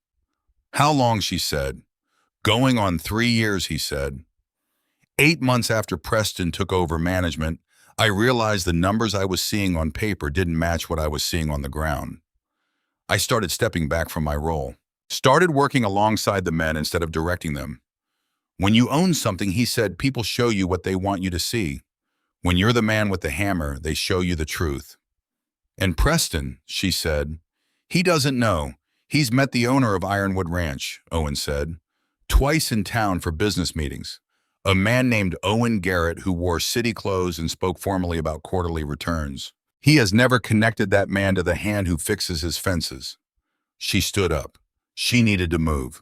"How long?" she said. "Going on 3 years," he said. 8 months after Preston took over management, I realized the numbers I was seeing on paper didn't match what I was seeing on the ground. I started stepping back from my role. Started working alongside the men instead of directing them. When you own something, he said, people show you what they want you to see. When you're the man with the hammer, they show you the truth. And Preston, she said, he doesn't know. He's met the owner of Ironwood Ranch, Owen said, twice in town for business meetings. A man named Owen Garrett who wore city clothes and spoke formally about quarterly returns. He has never connected that man to the hand who fixes his fences. She stood up. She needed to move.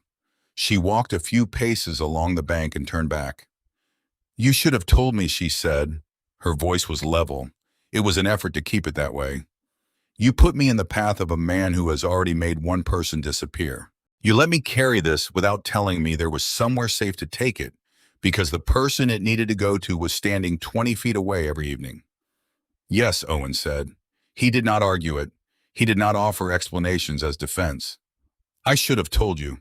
She walked a few paces along the bank and turned back. "You should have told me," she said. Her voice was level. It was an effort to keep it that way. You put me in the path of a man who has already made one person disappear. You let me carry this without telling me there was somewhere safe to take it, because the person it needed to go to was standing 20 feet away every evening. Yes, Owen said. He did not argue it. He did not offer explanations as defense. I should have told you.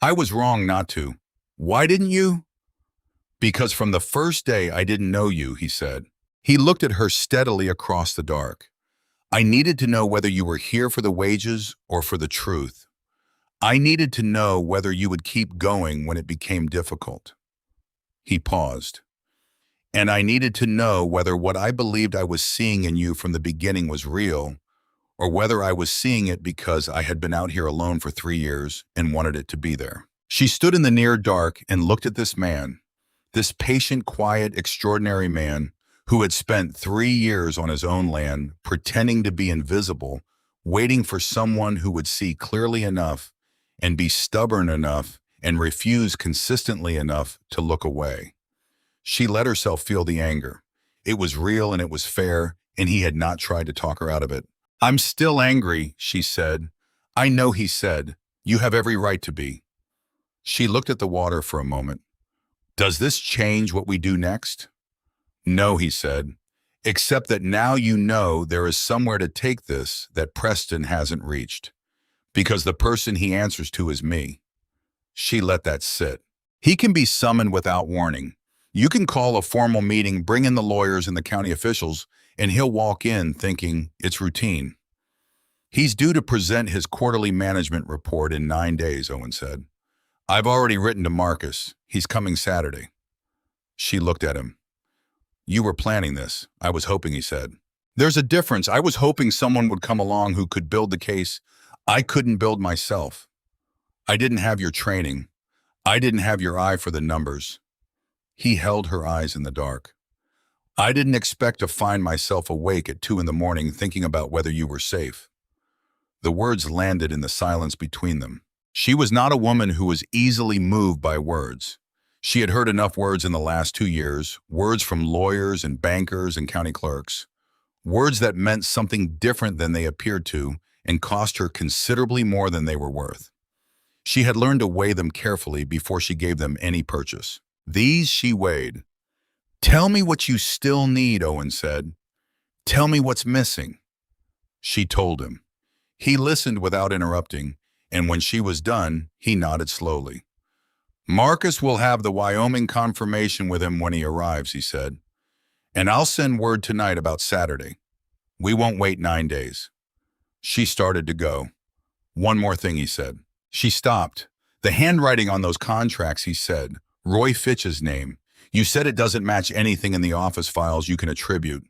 I was wrong not to. Why didn't you? Because from the first day I didn't know you, he said. He looked at her steadily across the dark. I needed to know whether you were here for the wages or for the truth. I needed to know whether you would keep going when it became difficult. He paused. And I needed to know whether what I believed I was seeing in you from the beginning was real, or whether I was seeing it because I had been out here alone for 3 years and wanted it to be there. She stood in the near dark and looked at this man, this patient, quiet, extraordinary man who had spent 3 years on his own land, pretending to be invisible, waiting for someone who would see clearly enough and be stubborn enough and refuse consistently enough to look away. She let herself feel the anger. It was real and it was fair, and he had not tried to talk her out of it. I'm still angry, she said. I know, he said. You have every right to be. She looked at the water for a moment. Does this change what we do next? No, he said, except that now you know there is somewhere to take this that Preston hasn't reached, because the person he answers to is me. She let that sit. He can be summoned without warning. You can call a formal meeting, bring in the lawyers and the county officials, and he'll walk in thinking it's routine. He's due to present his quarterly management report in 9 days, Owen said. I've already written to Marcus. He's coming Saturday. She looked at him. You were planning this. I was hoping, he said. There's a difference. I was hoping someone would come along who could build the case I couldn't build myself. I didn't have your training. I didn't have your eye for the numbers. He held her eyes in the dark. I didn't expect to find myself awake at 2 a.m. thinking about whether you were safe. The words landed in the silence between them. She was not a woman who was easily moved by words. She had heard enough words in the last 2 years, words from lawyers and bankers and county clerks, words that meant something different than they appeared to and cost her considerably more than they were worth. She had learned to weigh them carefully before she gave them any purchase. These she weighed. Tell me what you still need, Owen said. Tell me what's missing. She told him. He listened without interrupting, and when she was done, he nodded slowly. Marcus will have the Wyoming confirmation with him when he arrives, he said. And I'll send word tonight about Saturday. We won't wait 9 days. She started to go. One more thing, he said. She stopped. The handwriting on those contracts, he said. Roy Fitch's name. You said it doesn't match anything in the office files you can attribute.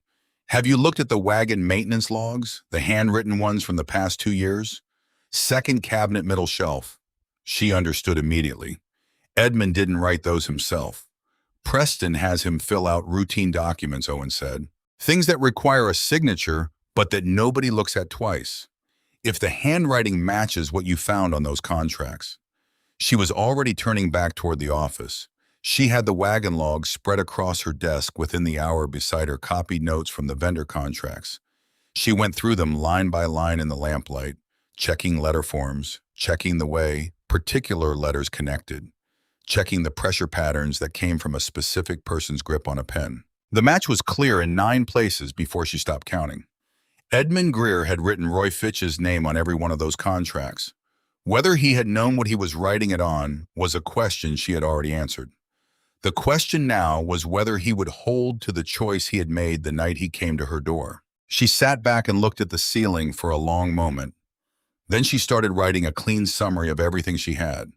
Have you looked at the wagon maintenance logs, the handwritten ones from the past 2 years? Second cabinet, middle shelf. She understood immediately. Edmund didn't write those himself. Preston has him fill out routine documents, Owen said. Things that require a signature, but that nobody looks at twice. If the handwriting matches what you found on those contracts. She was already turning back toward the office. She had the wagon logs spread across her desk within the hour beside her copied notes from the vendor contracts. She went through them line by line in the lamplight, checking letter forms, checking the way particular letters connected, checking the pressure patterns that came from a specific person's grip on a pen. The match was clear in 9 places before she stopped counting. Edmund Greer had written Roy Fitch's name on every one of those contracts. Whether he had known what he was writing it on was a question she had already answered. The question now was whether he would hold to the choice he had made the night he came to her door. She sat back and looked at the ceiling for a long moment. Then she started writing a clean summary of everything she had.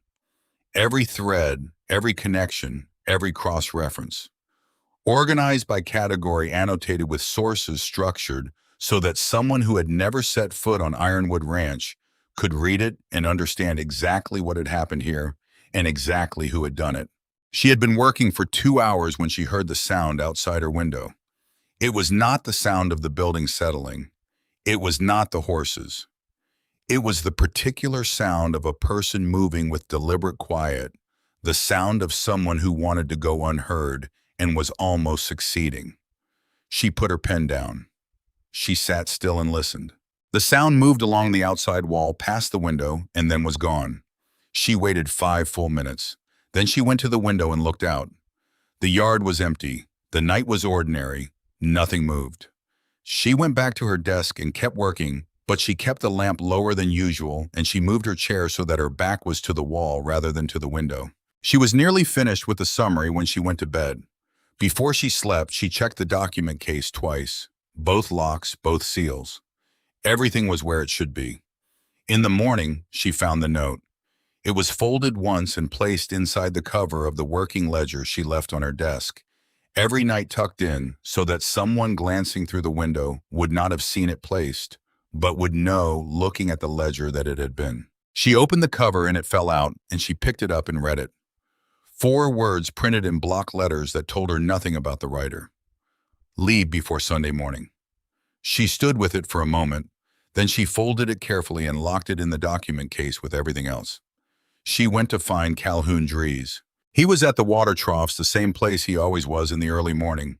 Every thread, every connection, every cross-reference. Organized by category, annotated with sources structured so that someone who had never set foot on Ironwood Ranch could read it and understand exactly what had happened here and exactly who had done it. She had been working for 2 hours when she heard the sound outside her window. It was not the sound of the building settling. It was not the horses. It was the particular sound of a person moving with deliberate quiet, the sound of someone who wanted to go unheard and was almost succeeding. She put her pen down. She sat still and listened. The sound moved along the outside wall past the window and then was gone. She waited 5 full minutes. Then she went to the window and looked out. The yard was empty. The night was ordinary. Nothing moved. She went back to her desk and kept working, but she kept the lamp lower than usual and she moved her chair so that her back was to the wall rather than to the window. She was nearly finished with the summary when she went to bed. Before she slept, she checked the document case twice. Both locks, both seals. Everything was where it should be. In the morning, she found the note. It was folded once and placed inside the cover of the working ledger she left on her desk, every night tucked in so that someone glancing through the window would not have seen it placed, but would know, looking at the ledger, that it had been. She opened the cover and it fell out, and she picked it up and read it. 4 words printed in block letters that told her nothing about the writer. Leave before Sunday morning. She stood with it for a moment, then she folded it carefully and locked it in the document case with everything else. She went to find Calhoun Dries. He was at the water troughs, the same place he always was in the early morning.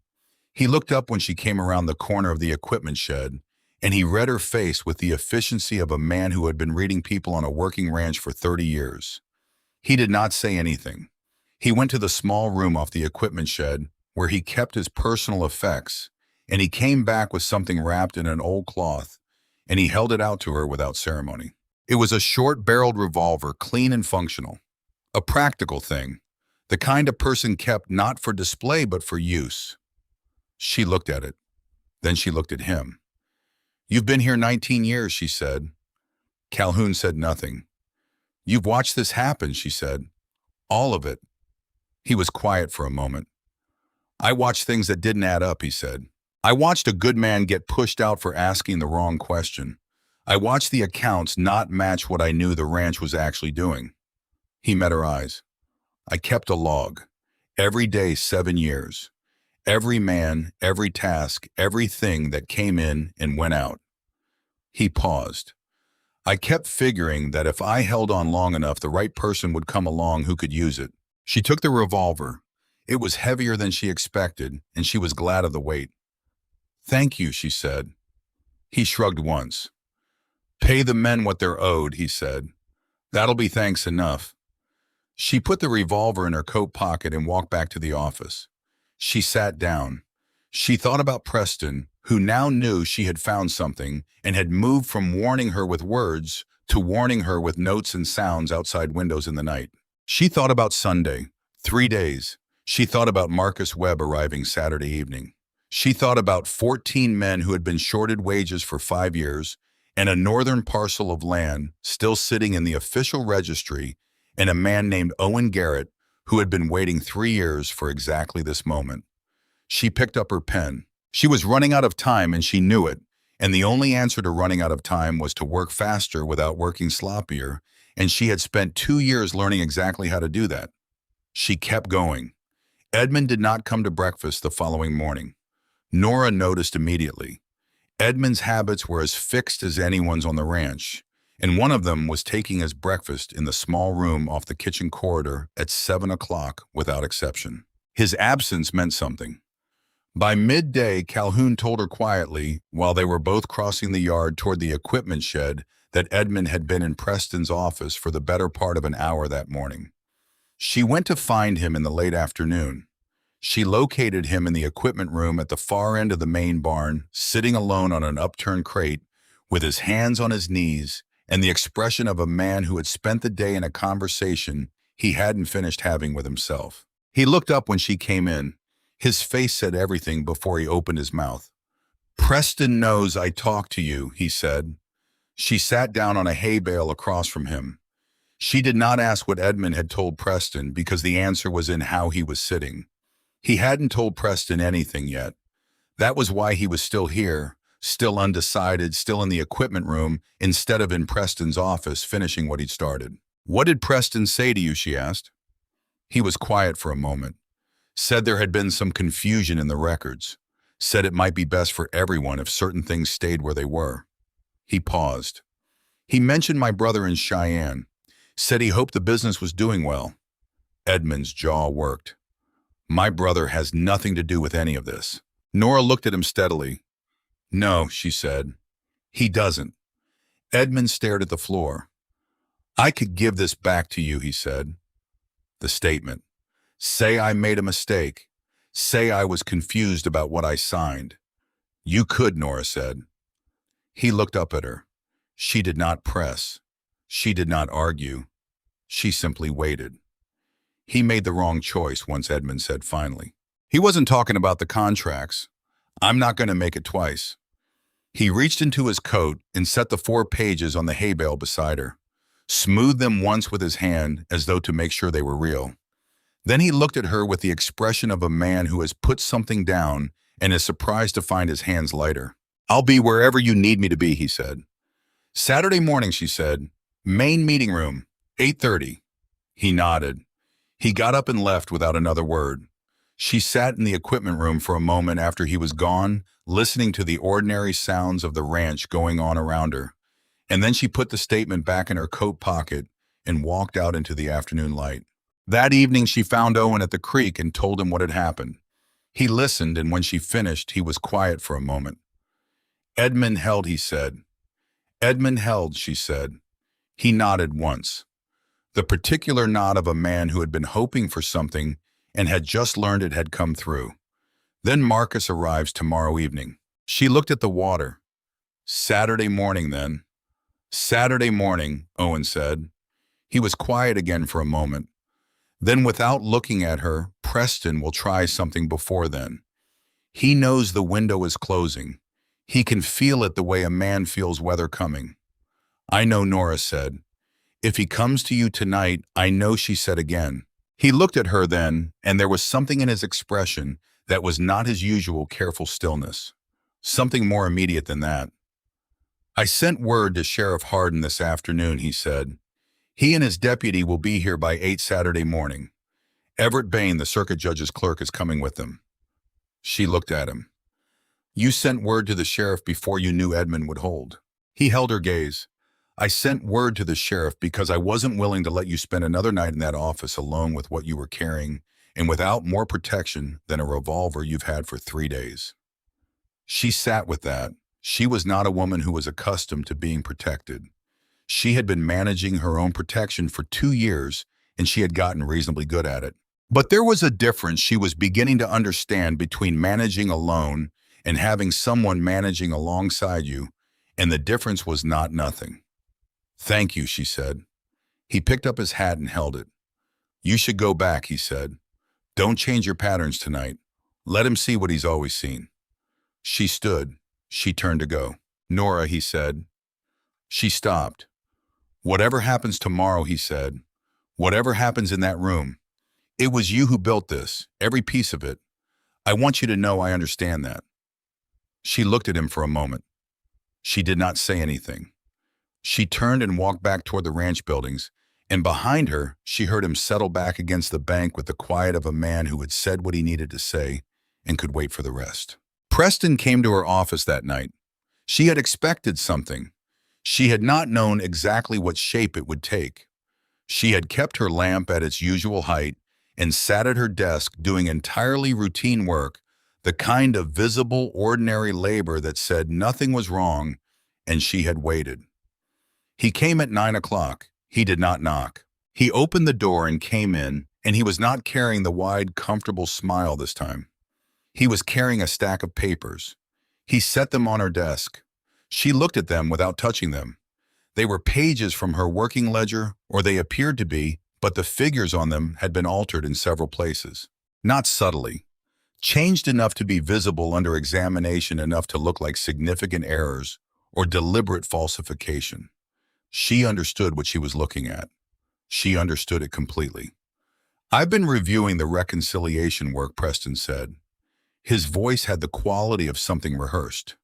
He looked up when she came around the corner of the equipment shed, and he read her face with the efficiency of a man who had been reading people on a working ranch for 30 years. He did not say anything. He went to the small room off the equipment shed where he kept his personal effects, and he came back with something wrapped in an old cloth, and he held it out to her without ceremony. It was a short-barreled revolver, clean and functional. A practical thing, the kind a person kept not for display but for use. She looked at it. Then she looked at him. "You've been here 19 years, she said. Calhoun said nothing. "You've watched this happen," she said. "All of it." He was quiet for a moment. "I watched things that didn't add up," he said. "I watched a good man get pushed out for asking the wrong question. I watched the accounts not match what I knew the ranch was actually doing." He met her eyes. "I kept a log. Every day, 7 years. Every man, every task, everything that came in and went out." He paused. "I kept figuring that if I held on long enough, the right person would come along who could use it." She took the revolver. It was heavier than she expected, and she was glad of the weight. "Thank you," she said. He shrugged once. "Pay the men what they're owed," he said. "That'll be thanks enough." She put the revolver in her coat pocket and walked back to the office. She sat down. She thought about Preston, who now knew she had found something and had moved from warning her with words to warning her with notes and sounds outside windows in the night. She thought about Sunday, 3 days. She thought about Marcus Webb arriving Saturday evening. She thought about 14 men who had been shorted wages for 5 years, and a northern parcel of land still sitting in the official registry, and a man named Owen Garrett who had been waiting 3 years for exactly this moment. She picked up her pen. She was running out of time and she knew it, and the only answer to running out of time was to work faster without working sloppier, and she had spent 2 years learning exactly how to do that. She kept going. Edmund did not come to breakfast the following morning. Norah noticed immediately. Edmund's habits were as fixed as anyone's on the ranch, and one of them was taking his breakfast in the small room off the kitchen corridor at 7 o'clock without exception. His absence meant something. By midday, Calhoun told her quietly, while they were both crossing the yard toward the equipment shed, that Edmund had been in Preston's office for the better part of an hour that morning. She went to find him in the late afternoon. She located him in the equipment room at the far end of the main barn, sitting alone on an upturned crate, with his hands on his knees and the expression of a man who had spent the day in a conversation he hadn't finished having with himself. He looked up when she came in. His face said everything before he opened his mouth. "Preston knows I talked to you," he said. She sat down on a hay bale across from him. She did not ask what Edmund had told Preston because the answer was in how he was sitting. He hadn't told Preston anything yet. That was why he was still here, still undecided, still in the equipment room, instead of in Preston's office finishing what he'd started. "What did Preston say to you?" she asked. He was quiet for a moment. Said there had been some confusion in the records. Said it might be best for everyone if certain things stayed where they were. He paused. "He mentioned my brother in Cheyenne. Said he hoped the business was doing well." Edmund's jaw worked. "My brother has nothing to do with any of this." Norah looked at him steadily. "No," she said. "He doesn't. Edmund stared at the floor. "I could give this back to you," he said. The statement. "Say I made a mistake. Say I was confused about what I signed." "You could," Norah said. He looked up at her. She did not press. She did not argue. She simply waited. "He made the wrong choice," once Edmund said finally. He wasn't talking about the contracts. "I'm not going to make it twice." He reached into his coat and set the 4 pages on the hay bale beside her, smoothed them once with his hand as though to make sure they were real. Then he looked at her with the expression of a man who has put something down and is surprised to find his hands lighter. "I'll be wherever you need me to be," he said. "Saturday morning," she said. "Main meeting room, 8:30. He nodded. He got up and left without another word. She sat in the equipment room for a moment after he was gone, listening to the ordinary sounds of the ranch going on around her. And then she put the statement back in her coat pocket and walked out into the afternoon light. That evening, she found Owen at the creek and told him what had happened. He listened, and when she finished, he was quiet for a moment. "Edmund held," he said. "Edmund held," she said. He nodded once. The particular nod of a man who had been hoping for something and had just learned it had come through. "Then Marcus arrives tomorrow evening." She looked at the water. "Saturday morning, then." "Saturday morning," Owen said. He was quiet again for a moment. "Then, without looking at her, Preston will try something before then. He knows the window is closing. He can feel it the way a man feels weather coming." "I know," Norah said. "If he comes to you tonight, I know," she said again. He looked at her then, and there was something in his expression that was not his usual careful stillness. Something more immediate than that. "I sent word to Sheriff Hardin this afternoon," he said. "He and his deputy will be here by 8 Saturday morning. Everett Bain, the circuit judge's clerk, is coming with them." She looked at him. "You sent word to the sheriff before you knew Edmund would hold." He held her gaze. "I sent word to the sheriff because I wasn't willing to let you spend another night in that office alone with what you were carrying and without more protection than a revolver you've had for 3 days." She sat with that. She was not a woman who was accustomed to being protected. She had been managing her own protection for 2 years, and she had gotten reasonably good at it. But there was a difference she was beginning to understand between managing alone and having someone managing alongside you, and the difference was not nothing. "Thank you," she said. He picked up his hat and held it. "You should go back," he said. "Don't change your patterns tonight. Let him see what he's always seen." She stood. She turned to go. "Norah," he said. She stopped. "Whatever happens tomorrow," he said, "whatever happens in that room, it was you who built this, every piece of it. I want you to know I understand that." She looked at him for a moment. She did not say anything. She turned and walked back toward the ranch buildings, and behind her, she heard him settle back against the bank with the quiet of a man who had said what he needed to say and could wait for the rest. Preston came to her office that night. She had expected something. She had not known exactly what shape it would take. She had kept her lamp at its usual height and sat at her desk doing entirely routine work, the kind of visible, ordinary labor that said nothing was wrong, and she had waited. He came at 9 o'clock. He did not knock. He opened the door and came in, and he was not carrying the wide, comfortable smile this time. He was carrying a stack of papers. He set them on her desk. She looked at them without touching them. They were pages from her working ledger, or they appeared to be, but the figures on them had been altered in several places. Not subtly. Changed enough to be visible under examination, enough to look like significant errors or deliberate falsification. She understood what she was looking at. She understood it completely. "I've been reviewing the reconciliation work," Preston said. His voice had the quality of something rehearsed.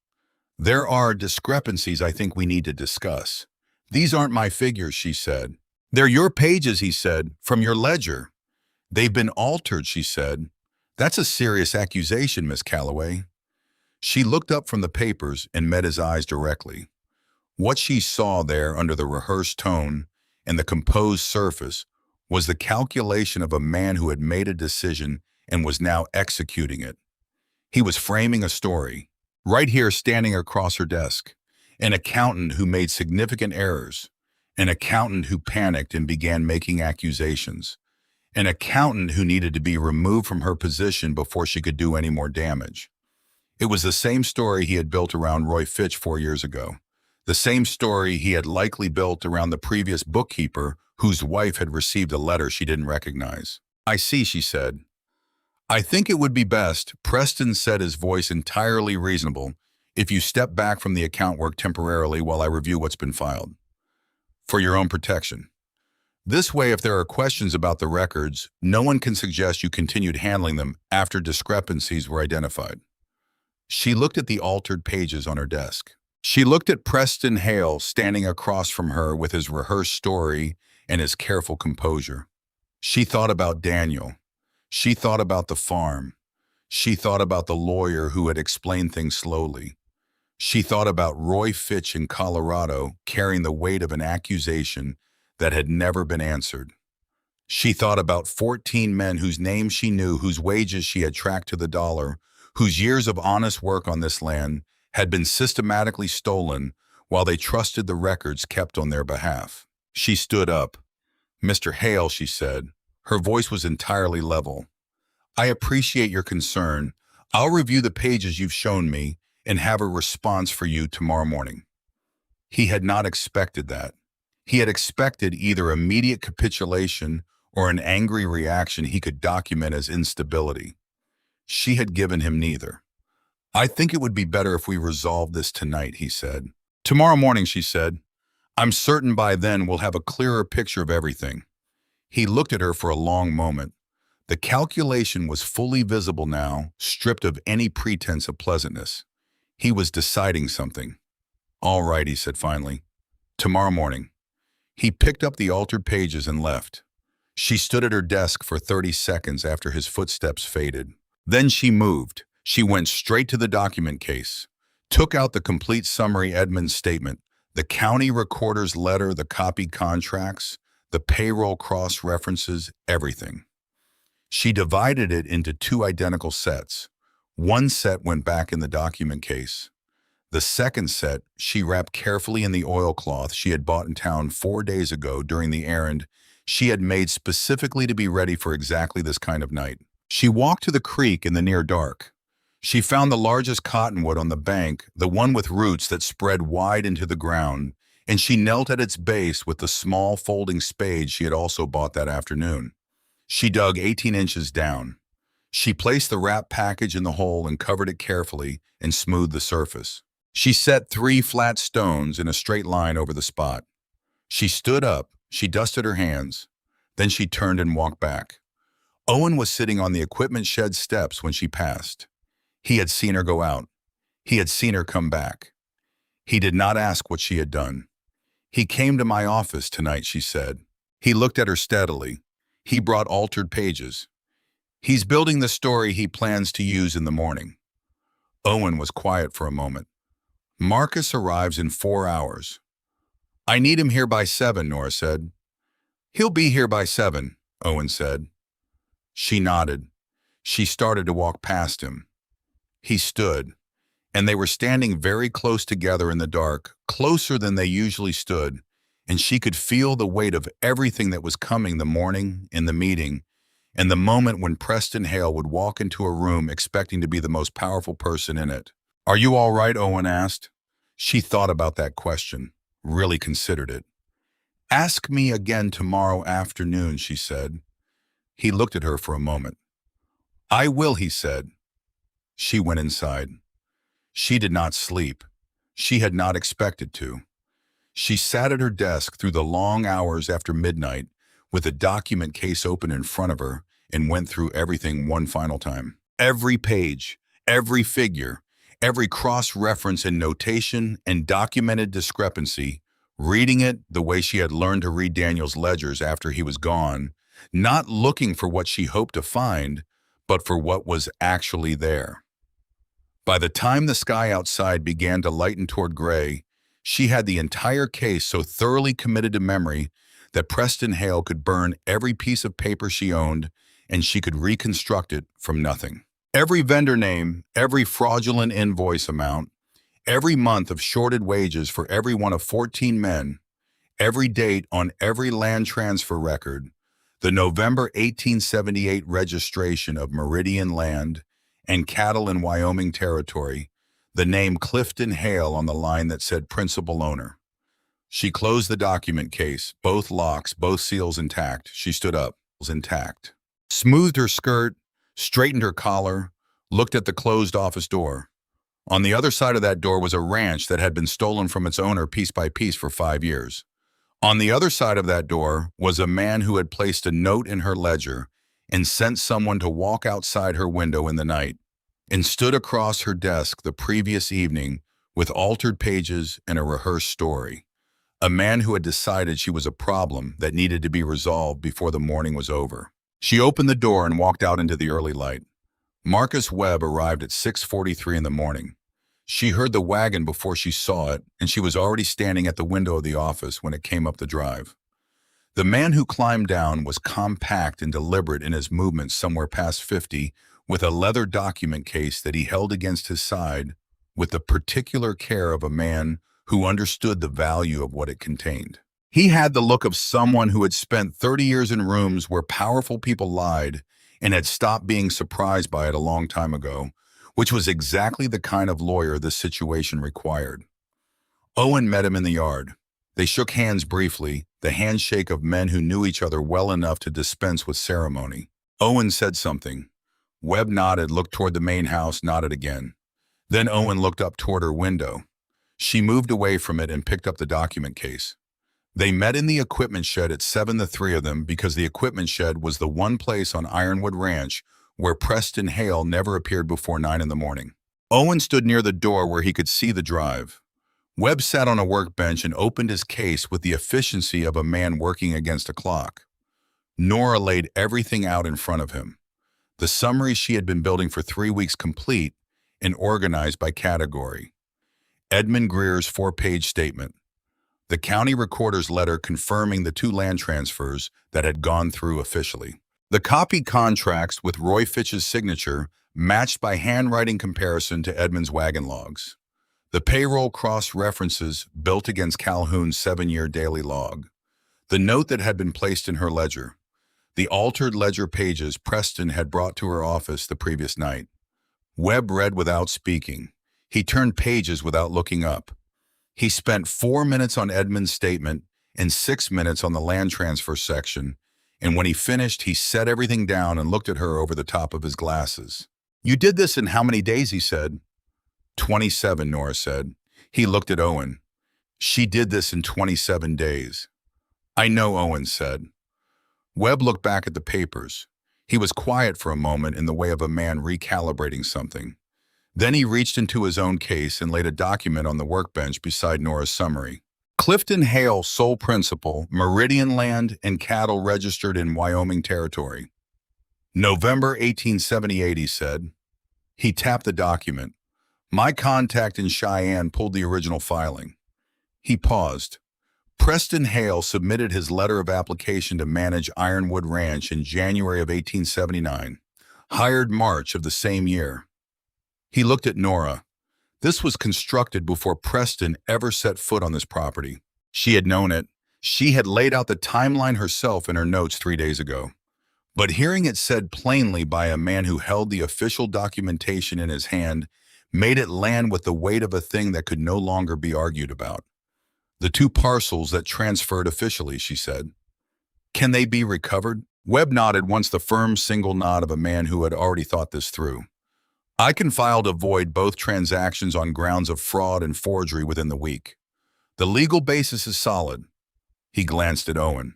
"There are discrepancies I think we need to discuss. These aren't my figures," she said. "They're your pages," he said, "from your ledger." "They've been altered," she said. "That's a serious accusation, Miss Callaway." She looked up from the papers and met his eyes directly. What she saw there under the rehearsed tone and the composed surface was the calculation of a man who had made a decision and was now executing it. He was framing a story, right here standing across her desk, an accountant who made significant errors, an accountant who panicked and began making accusations, an accountant who needed to be removed from her position before she could do any more damage. It was the same story he had built around Roy Fitch 4 years ago, the same story he had likely built around the previous bookkeeper whose wife had received a letter she didn't recognize. "I see," she said. "I think it would be best," Preston said, his voice entirely reasonable, "if you step back from the account work temporarily while I review what's been filed. For your own protection. This way, if there are questions about the records, no one can suggest you continued handling them after discrepancies were identified." She looked at the altered pages on her desk. She looked at Preston Hale standing across from her with his rehearsed story and his careful composure. She thought about Daniel. She thought about the farm. She thought about the lawyer who had explained things slowly. She thought about Roy Fitch in Colorado carrying the weight of an accusation that had never been answered. She thought about 14 men whose names she knew, whose wages she had tracked to the dollar, whose years of honest work on this land had been systematically stolen while they trusted the records kept on their behalf. She stood up. "Mr. Hale," she said. Her voice was entirely level. "I appreciate your concern. I'll review the pages you've shown me and have a response for you tomorrow morning." He had not expected that. He had expected either immediate capitulation or an angry reaction he could document as instability. She had given him neither. "I think it would be better if we resolved this tonight," he said. "Tomorrow morning," she said. "I'm certain by then we'll have a clearer picture of everything." He looked at her for a long moment. The calculation was fully visible now, stripped of any pretense of pleasantness. He was deciding something. "All right," he said finally. "Tomorrow morning." He picked up the altered pages and left. She stood at her desk for 30 seconds after his footsteps faded. Then she moved. She went straight to the document case, took out the complete summary Edmunds statement, the county recorder's letter, the copied contracts, the payroll cross-references, everything. She divided it into 2 identical sets. One set went back in the document case. The second set she wrapped carefully in the oilcloth she had bought in town 4 days ago during the errand she had made specifically to be ready for exactly this kind of night. She walked to the creek in the near dark. She found the largest cottonwood on the bank, the one with roots that spread wide into the ground, and she knelt at its base with the small folding spade she had also bought that afternoon. She dug 18 inches down. She placed the wrapped package in the hole and covered it carefully and smoothed the surface. She set 3 flat stones in a straight line over the spot. She stood up, she dusted her hands, then she turned and walked back. Owen was sitting on the equipment shed steps when she passed. He had seen her go out. He had seen her come back. He did not ask what she had done. "He came to my office tonight," she said. He looked at her steadily. He brought altered pages. "He's building the story he plans to use in the morning." Owen was quiet for a moment. "Marcus arrives in 4 hours. I need him here by 7, Norah said. "He'll be here by 7, Owen said. She nodded. She started to walk past him. He stood, and they were standing very close together in the dark, closer than they usually stood, and she could feel the weight of everything that was coming the morning, in the meeting, and the moment when Preston Hale would walk into a room expecting to be the most powerful person in it. "Are you all right?" Owen asked. She thought about that question, really considered it. "Ask me again tomorrow afternoon," she said. He looked at her for a moment. "I will," he said. She went inside. She did not sleep. She had not expected to. She sat at her desk through the long hours after midnight with the document case open in front of her and went through everything one final time. Every page, every figure, every cross-reference and notation and documented discrepancy, reading it the way she had learned to read Daniel's ledgers after he was gone, not looking for what she hoped to find, but for what was actually there. By the time the sky outside began to lighten toward gray, she had the entire case so thoroughly committed to memory that Preston Hale could burn every piece of paper she owned and she could reconstruct it from nothing. Every vendor name, every fraudulent invoice amount, Every month of shorted wages for every one of 14 men, every date on every land transfer record, the November 1878 registration of Meridian land and cattle in Wyoming Territory, the name Clifton Hale on the line that said principal owner. She closed the document case, both locks, both seals intact. She stood up, intact. Smoothed her skirt, straightened her collar, looked at the closed office door. On the other side of that door was a ranch that had been stolen from its owner piece by piece for 5 years. On the other side of that door was a man who had placed a note in her ledger and sent someone to walk outside her window in the night and stood across her desk the previous evening with altered pages and a rehearsed story. A man who had decided she was a problem that needed to be resolved before the morning was over. She opened the door and walked out into the early light. Marcus Webb arrived at 6:43 in the morning. She heard the wagon before she saw it, and she was already standing at the window of the office when it came up the drive. The man who climbed down was compact and deliberate in his movements, somewhere past 50, with a leather document case that he held against his side with the particular care of a man who understood the value of what it contained. He had the look of someone who had spent 30 years in rooms where powerful people lied and had stopped being surprised by it a long time ago, which was exactly the kind of lawyer this situation required. Owen met him in the yard. They shook hands briefly, the handshake of men who knew each other well enough to dispense with ceremony. Owen said something. Webb nodded, looked toward the main house, nodded again. Then Owen looked up toward her window. She moved away from it and picked up the document case. They met in the equipment shed at 7, the three of them, because the equipment shed was the one place on Ironwood Ranch where Preston Hale never appeared before 9 in the morning. Owen stood near the door where he could see the drive. Webb sat on a workbench and opened his case with the efficiency of a man working against a clock. Norah laid everything out in front of him. The summary she had been building for 3 weeks complete and organized by category. Edmund Greer's 4-page statement. The county recorder's letter confirming the 2 land transfers that had gone through officially. The copied contracts with Roy Fitch's signature matched by handwriting comparison to Edmund's wagon logs. The payroll cross-references built against Calhoun's 7-year daily log. The note that had been placed in her ledger. The altered ledger pages Preston had brought to her office the previous night. Webb read without speaking. He turned pages without looking up. He spent 4 minutes on Edmund's statement and 6 minutes on the land transfer section, and when he finished, he set everything down and looked at her over the top of his glasses. "You did this in how many days?" he said. 27, Norah said. He looked at Owen. "She did this in 27 days. "I know," Owen said. Webb looked back at the papers. He was quiet for a moment in the way of a man recalibrating something. Then he reached into his own case and laid a document on the workbench beside Norah's summary. Clifton Hale, sole principal, Meridian land and cattle registered in Wyoming Territory. November 1878, he said. He tapped the document. My contact in Cheyenne pulled the original filing. He paused. Preston Hale submitted his letter of application to manage Ironwood Ranch in January of 1879, hired March of the same year. He looked at Norah. This was constructed before Preston ever set foot on this property. She had known it. She had laid out the timeline herself in her notes 3 days ago. But hearing it said plainly by a man who held the official documentation in his hand made it land with the weight of a thing that could no longer be argued about. The 2 parcels that transferred officially, she said. Can they be recovered? Webb nodded once, the firm single nod of a man who had already thought this through. I can file to void both transactions on grounds of fraud and forgery within the week. The legal basis is solid. He glanced at Owen.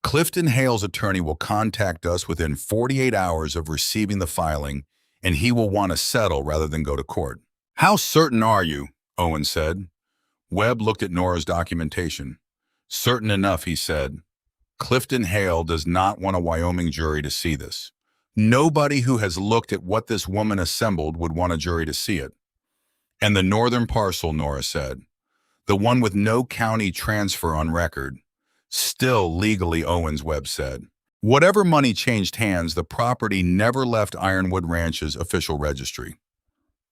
Clifton Hale's attorney will contact us within 48 hours of receiving the filing, and he will want to settle rather than go to court. How certain are you? Owen said. Webb looked at Norah's documentation. Certain enough, he said. Clifton Hale does not want a Wyoming jury to see this. Nobody who has looked at what this woman assembled would want a jury to see it. And the northern parcel, Norah said. The one with no county transfer on record. Still legally, Owens, Webb said. Whatever money changed hands, the property never left Ironwood Ranch's official registry.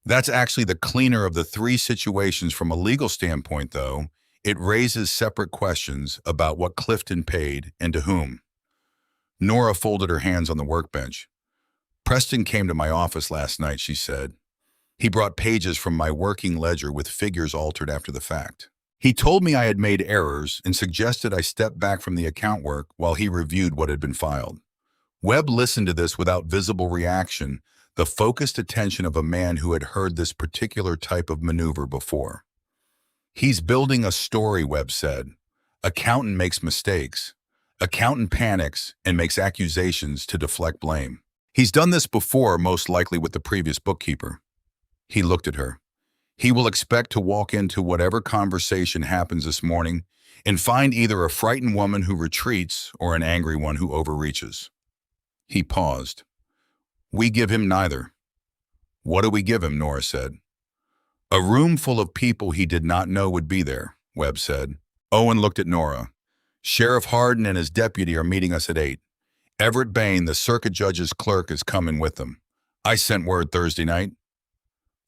That's actually the cleaner of the three situations from a legal standpoint, though. It raises separate questions about what Clifton paid and to whom. Norah folded her hands on the workbench. Preston came to my office last night, she said. He brought pages from my working ledger with figures altered after the fact. He told me I had made errors and suggested I step back from the account work while he reviewed what had been filed. Webb listened to this without visible reaction, the focused attention of a man who had heard this particular type of maneuver before. He's building a story, Webb said. Accountant makes mistakes. Accountant panics and makes accusations to deflect blame. He's done this before, most likely with the previous bookkeeper. He looked at her. He will expect to walk into whatever conversation happens this morning and find either a frightened woman who retreats or an angry one who overreaches. He paused. We give him neither. What do we give him? Norah said. A room full of people he did not know would be there, Webb said. Owen looked at Norah. Sheriff Hardin and his deputy are meeting us at 8. Everett Bain, the circuit judge's clerk, is coming with them. I sent word Thursday night.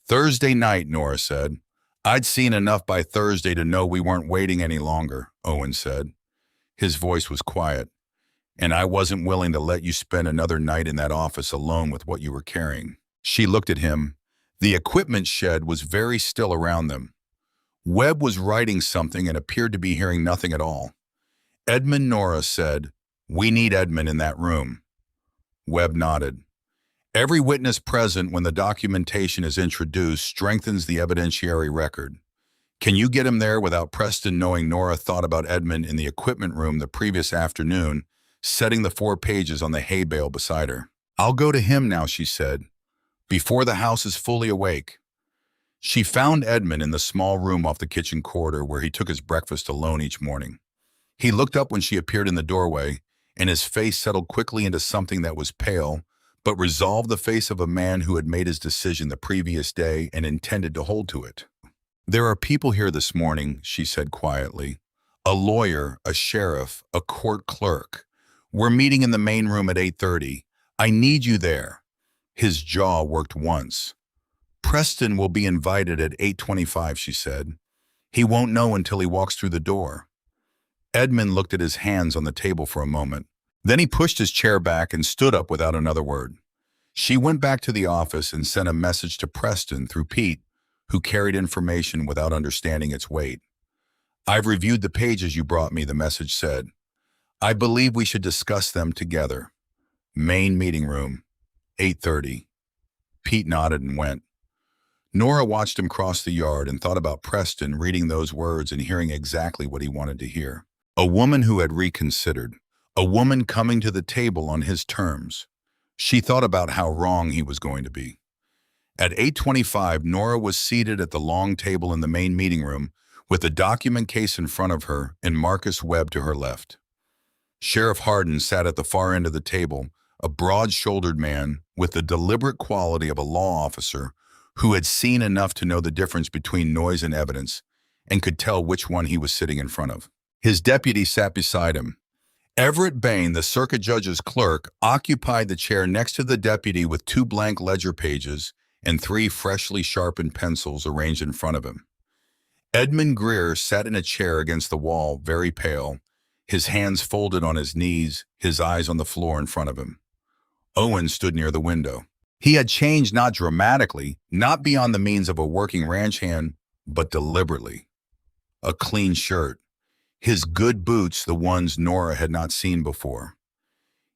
Thursday night, Norah said. I'd seen enough by Thursday to know we weren't waiting any longer, Owen said. His voice was quiet. And I wasn't willing to let you spend another night in that office alone with what you were carrying. She looked at him. The equipment shed was very still around them. Webb was writing something and appeared to be hearing nothing at all. Edmund, Norah said, we need Edmund in that room. Webb nodded. Every witness present when the documentation is introduced strengthens the evidentiary record. Can you get him there without Preston knowing Norah thought about Edmund in the equipment room the previous afternoon, setting the 4 pages on the hay bale beside her? I'll go to him now, she said, before the house is fully awake. She found Edmund in the small room off the kitchen corridor where he took his breakfast alone each morning. He looked up when she appeared in the doorway, and his face settled quickly into something that was pale, but resolved the face of a man who had made his decision the previous day and intended to hold to it. There are people here this morning, she said quietly. A lawyer, a sheriff, a court clerk. We're meeting in the main room at 8:30. I need you there. His jaw worked once. Preston will be invited at 8:25, she said. He won't know until he walks through the door. Edmund looked at his hands on the table for a moment. Then he pushed his chair back and stood up without another word. She went back to the office and sent a message to Preston through Pete, who carried information without understanding its weight. I've reviewed the pages you brought me, the message said. I believe we should discuss them together. Main meeting room, 8:30. Pete nodded and went. Norah watched him cross the yard and thought about Preston reading those words and hearing exactly what he wanted to hear. A woman who had reconsidered. A woman coming to the table on his terms. She thought about how wrong he was going to be. At 8:25, Norah was seated at the long table in the main meeting room with a document case in front of her and Marcus Webb to her left. Sheriff Hardin sat at the far end of the table, a broad-shouldered man with the deliberate quality of a law officer who had seen enough to know the difference between noise and evidence and could tell which one he was sitting in front of. His deputy sat beside him. Everett Bain, the circuit judge's clerk, occupied the chair next to the deputy with 2 blank ledger pages and 3 freshly sharpened pencils arranged in front of him. Edmund Greer sat in a chair against the wall, very pale, his hands folded on his knees, his eyes on the floor in front of him. Owen stood near the window. He had changed not dramatically, not beyond the means of a working ranch hand, but deliberately. A clean shirt. His good boots, the ones Norah had not seen before.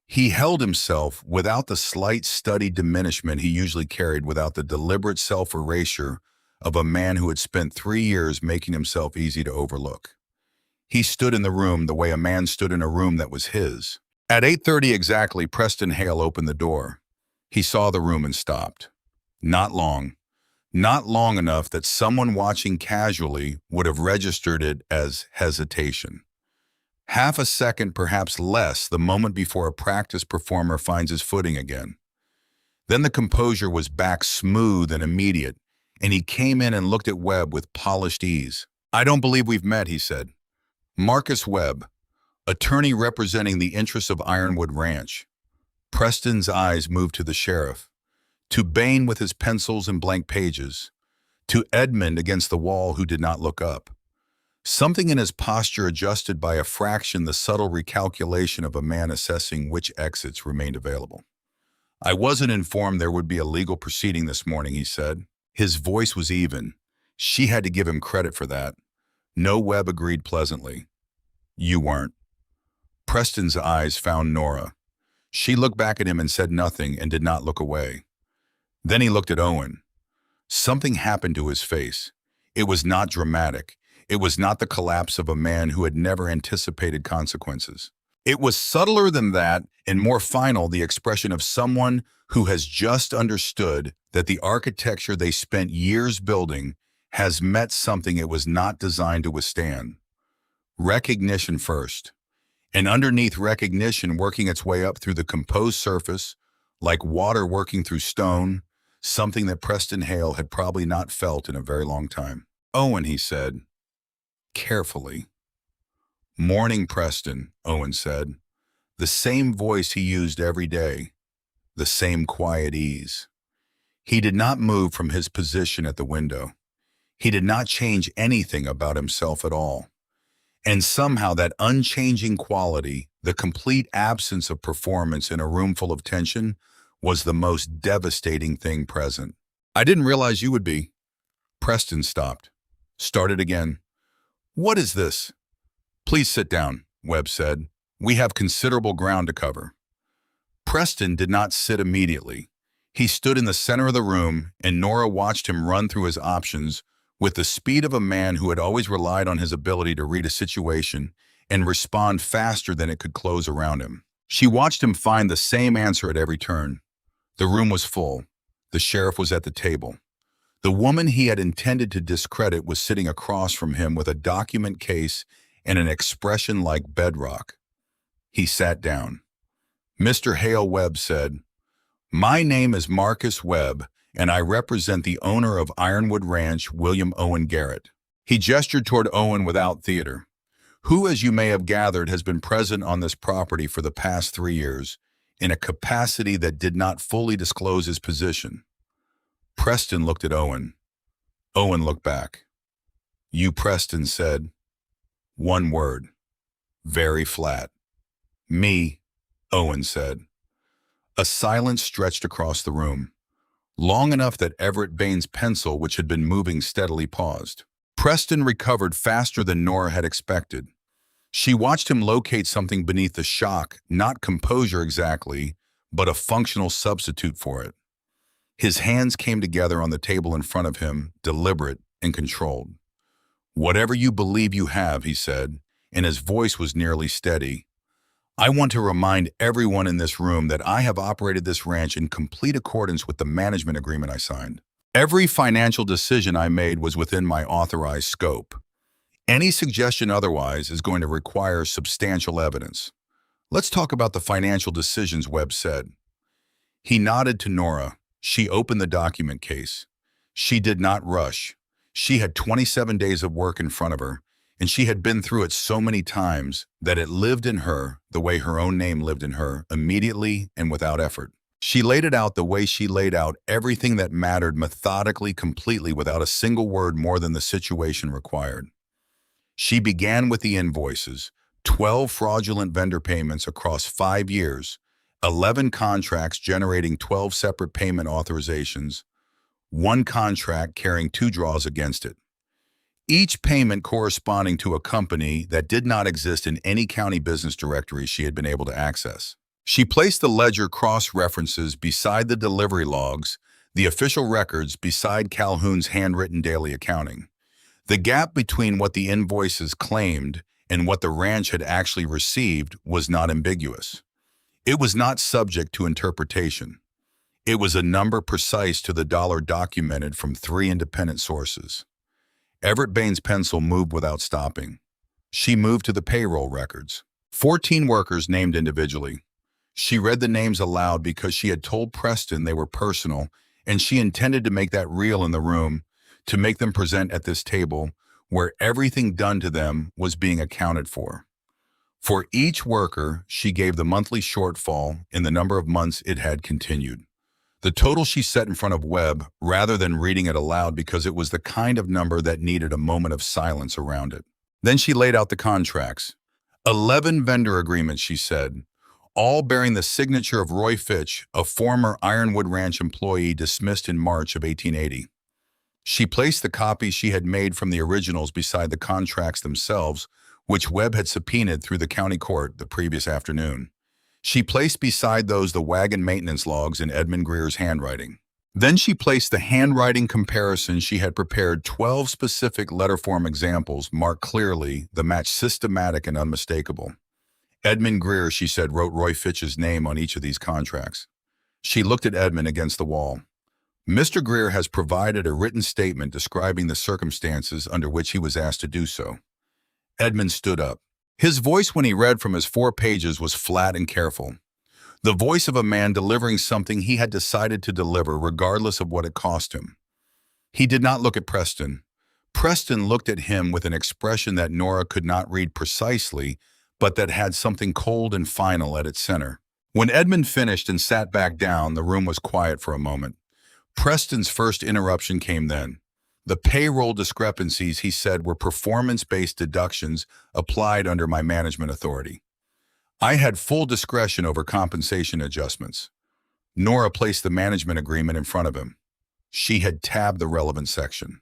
He held himself without the slight studied diminishment he usually carried, without the deliberate self-erasure of a man who had spent 3 years making himself easy to overlook. He stood in the room the way a man stood in a room that was his. At 8:30 exactly, Preston Hale opened the door. He saw the room and stopped. Not long. Not long enough that someone watching casually would have registered it as hesitation. Half a second, perhaps less, the moment before a practice performer finds his footing again. Then the composure was back, smooth and immediate, and he came in and looked at Webb with polished ease. I don't believe we've met, he said. Marcus Webb, attorney representing the interests of Ironwood Ranch. Preston's eyes moved to the sheriff. to Bain with his pencils and blank pages, to Edmund against the wall who did not look up. Something in his posture adjusted by a fraction the subtle recalculation of a man assessing which exits remained available. "I wasn't informed there would be a legal proceeding this morning," he said. His voice was even. She had to give him credit for that. No, Webb agreed pleasantly. "You weren't." Preston's eyes found Norah. She looked back at him and said nothing and did not look away. Then he looked at Owen. Something happened to his face. It was not dramatic. It was not the collapse of a man who had never anticipated consequences. It was subtler than that and more final, the expression of someone who has just understood that the architecture they spent years building has met something it was not designed to withstand. Recognition first. And underneath recognition working its way up through the composed surface, like water working through stone, something that Preston Hale had probably not felt in a very long time. "Owen," he said, carefully. "Morning, Preston," Owen said. The same voice he used every day, the same quiet ease. He did not move from his position at the window. He did not change anything about himself at all. And somehow that unchanging quality, the complete absence of performance in a room full of tension, was the most devastating thing present. "I didn't realize you would be." Preston stopped. Started again. "What is this?" "Please sit down," Webb said. "We have considerable ground to cover." Preston did not sit immediately. He stood in the center of the room, and Norah watched him run through his options with the speed of a man who had always relied on his ability to read a situation and respond faster than it could close around him. She watched him find the same answer at every turn. The room was full. The sheriff was at the table. The woman he had intended to discredit was sitting across from him with a document case and an expression like bedrock. He sat down. "Mr. Hale," Webb said, "my name is Marcus Webb, and I represent the owner of Ironwood Ranch, William Owen Garrett." He gestured toward Owen without theater, who, as you may have gathered, has been present on this property for the past 3 years in a capacity that did not fully disclose his position. Preston looked at Owen. Owen looked back. "You," Preston said. One word. Very flat. "Me," Owen said. A silence stretched across the room, long enough that Everett Bain's pencil, which had been moving steadily, paused. Preston recovered faster than Norah had expected. She watched him locate something beneath the shock, not composure exactly, but a functional substitute for it. His hands came together on the table in front of him, deliberate and controlled. "Whatever you believe you have," he said, and his voice was nearly steady, "I want to remind everyone in this room that I have operated this ranch in complete accordance with the management agreement I signed. Every financial decision I made was within my authorized scope. Any suggestion otherwise is going to require substantial evidence." "Let's talk about the financial decisions," Webb said. He nodded to Norah. She opened the document case. She did not rush. She had 27 days of work in front of her, and she had been through it so many times that it lived in her the way her own name lived in her, immediately and without effort. She laid it out the way she laid out everything that mattered, methodically, completely, without a single word more than the situation required. She began with the invoices, 12 fraudulent vendor payments across 5 years, 11 contracts generating 12 separate payment authorizations, 1 contract carrying 2 draws against it. Each payment corresponding to a company that did not exist in any county business directory she had been able to access. She placed the ledger cross-references beside the delivery logs, the official records beside Calhoun's handwritten daily accounting. The gap between what the invoices claimed and what the ranch had actually received was not ambiguous. It was not subject to interpretation. It was a number precise to the dollar, documented from 3 independent sources. Everett Bain's pencil moved without stopping. She moved to the payroll records. 14 workers named individually. She read the names aloud because she had told Preston they were personal, and she intended to make that real in the room, to make them present at this table where everything done to them was being accounted for. For each worker, she gave the monthly shortfall in the number of months it had continued. The total she set in front of Webb, rather than reading it aloud because it was the kind of number that needed a moment of silence around it. Then she laid out the contracts. 11 vendor agreements, she said, all bearing the signature of Roy Fitch, a former Ironwood Ranch employee dismissed in March of 1880. She placed the copies she had made from the originals beside the contracts themselves, which Webb had subpoenaed through the county court the previous afternoon. She placed beside those the wagon maintenance logs in Edmund Greer's handwriting. Then she placed the handwriting comparison she had prepared 12 specific letterform examples marked clearly, the match systematic and unmistakable. Edmund Greer, she said, wrote Roy Fitch's name on each of these contracts. She looked at Edmund against the wall. Mr. Greer has provided a written statement describing the circumstances under which he was asked to do so. Edmund stood up. His voice when he read from his 4 pages was flat and careful. The voice of a man delivering something he had decided to deliver regardless of what it cost him. He did not look at Preston. Preston looked at him with an expression that Norah could not read precisely, but that had something cold and final at its center. When Edmund finished and sat back down, the room was quiet for a moment. Preston's first interruption came then. The payroll discrepancies, he said, were performance-based deductions applied under my management authority. I had full discretion over compensation adjustments. Norah placed the management agreement in front of him. She had tabbed the relevant section.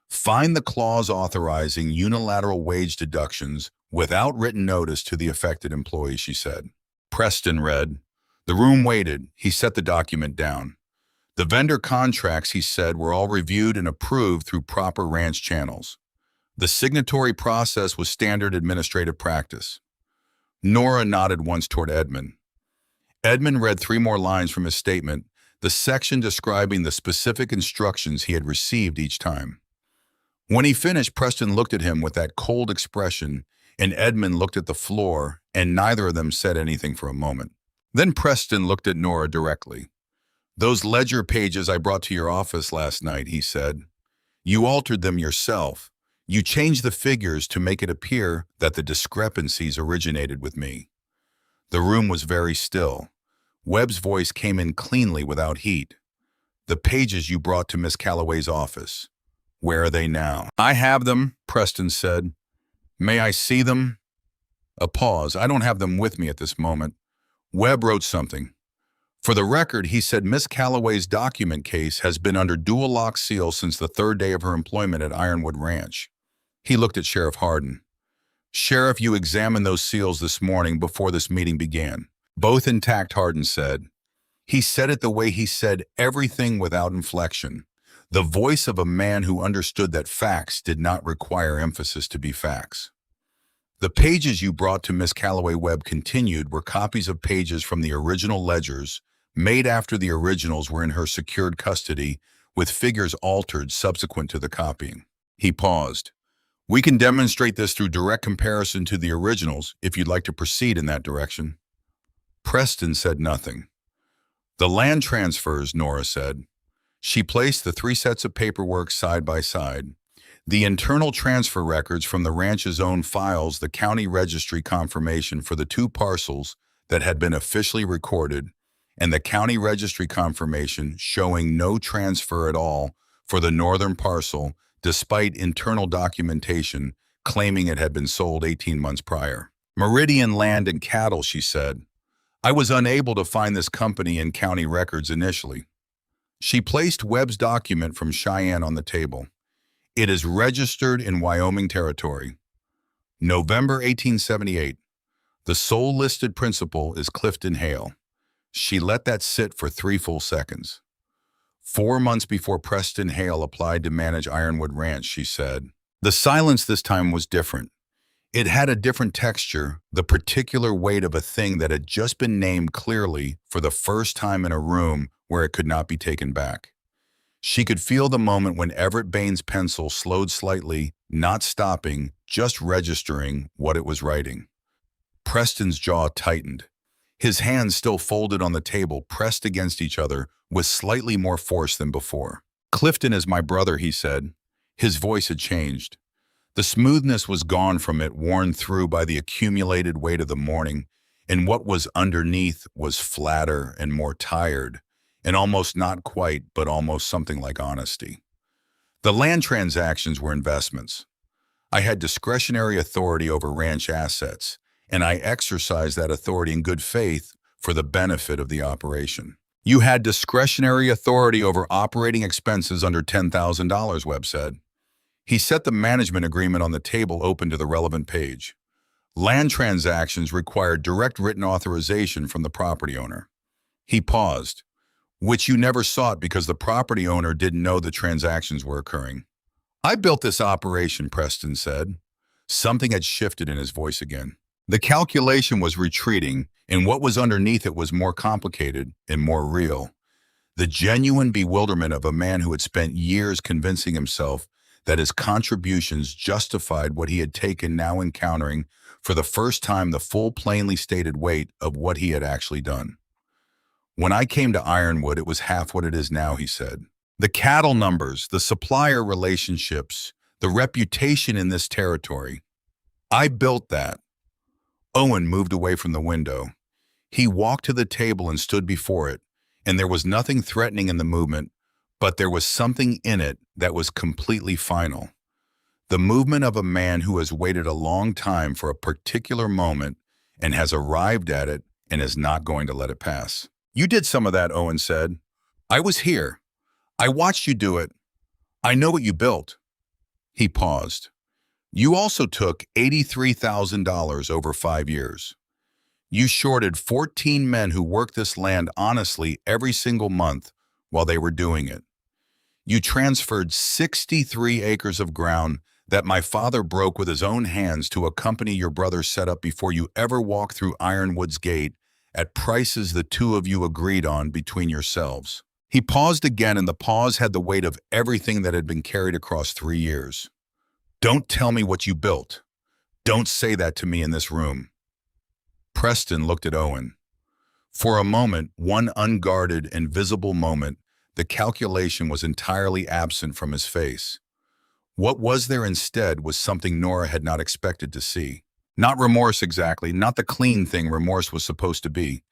Find the clause authorizing unilateral wage deductions without written notice to the affected employee, she said. Preston read. The room waited. He set the document down. The vendor contracts, he said, were all reviewed and approved through proper ranch channels. The signatory process was standard administrative practice. Norah nodded once toward Edmund. Edmund read 3 more lines from his statement, the section describing the specific instructions he had received each time. When he finished, Preston looked at him with that cold expression, and Edmund looked at the floor, and neither of them said anything for a moment. Then Preston looked at Norah directly. Those ledger pages I brought to your office last night, he said. You altered them yourself. You changed the figures to make it appear that the discrepancies originated with me. The room was very still. Webb's voice came in cleanly without heat. The pages you brought to Miss Callaway's office. Where are they now? I have them, Preston said. May I see them? A pause. I don't have them with me at this moment. Webb wrote something. For the record, he said Miss Callaway's document case has been under dual lock seal since the 3rd day of her employment at Ironwood Ranch. He looked at Sheriff Hardin. Sheriff, you examined those seals this morning before this meeting began. Both intact, Hardin said. He said it the way he said everything without inflection. The voice of a man who understood that facts did not require emphasis to be facts. The pages you brought to Miss Callaway, Webb continued, were copies of pages from the original ledgers, made after the originals were in her secured custody, with figures altered subsequent to the copying. He paused. We can demonstrate this through direct comparison to the originals, if you'd like to proceed in that direction. Preston said nothing. The land transfers, Norah said. She placed the 3 sets of paperwork side by side. The internal transfer records from the ranch's own files, the county registry confirmation for the 2 parcels that had been officially recorded, and the county registry confirmation showing no transfer at all for the northern parcel, despite internal documentation claiming it had been sold 18 months prior. Meridian Land and Cattle, she said. I was unable to find this company in county records initially. She placed Webb's document from Cheyenne on the table. It is registered in Wyoming territory. November 1878. The sole listed principal is Clifton Hale. She let that sit for 3 full seconds. 4 months before Preston Hale applied to manage Ironwood Ranch, she said. The silence this time was different. It had a different texture, the particular weight of a thing that had just been named clearly for the first time in a room where it could not be taken back. She could feel the moment when Everett Bain's pencil slowed slightly, not stopping, just registering what it was writing. Preston's jaw tightened. His hands still folded on the table, pressed against each other with slightly more force than before. Clifton is my brother, he said. His voice had changed. The smoothness was gone from it, worn through by the accumulated weight of the morning, and what was underneath was flatter and more tired, and almost not quite, but almost something like honesty. The land transactions were investments. I had discretionary authority over ranch assets, and I exercised that authority in good faith for the benefit of the operation. You had discretionary authority over operating expenses under $10,000, Webb said. He set the management agreement on the table open to the relevant page. Land transactions required direct written authorization from the property owner. He paused, which you never sought because the property owner didn't know the transactions were occurring. I built this operation, Preston said. Something had shifted in his voice again. The calculation was retreating, and what was underneath it was more complicated and more real. The genuine bewilderment of a man who had spent years convincing himself that his contributions justified what he had taken, now encountering for the first time the full, plainly stated weight of what he had actually done. When I came to Ironwood, it was half what it is now, he said. The cattle numbers, the supplier relationships, the reputation in this territory. I built that. Owen moved away from the window. He walked to the table and stood before it, and there was nothing threatening in the movement, but there was something in it that was completely final. The movement of a man who has waited a long time for a particular moment and has arrived at it and is not going to let it pass. You did some of that, Owen said. I was here. I watched you do it. I know what you built. He paused. You also took $83,000 over 5 years. You shorted 14 men who worked this land honestly every single month while they were doing it. You transferred 63 acres of ground that my father broke with his own hands to a company your brother set up before you ever walked through Ironwood's gate at prices the two of you agreed on between yourselves. He paused again, and the pause had the weight of everything that had been carried across 3 years. Don't tell me what you built. Don't say that to me in this room. Preston looked at Owen. For a moment, one unguarded and visible moment, the calculation was entirely absent from his face. What was there instead was something Norah had not expected to see. Not remorse exactly, not the clean thing remorse was supposed to be,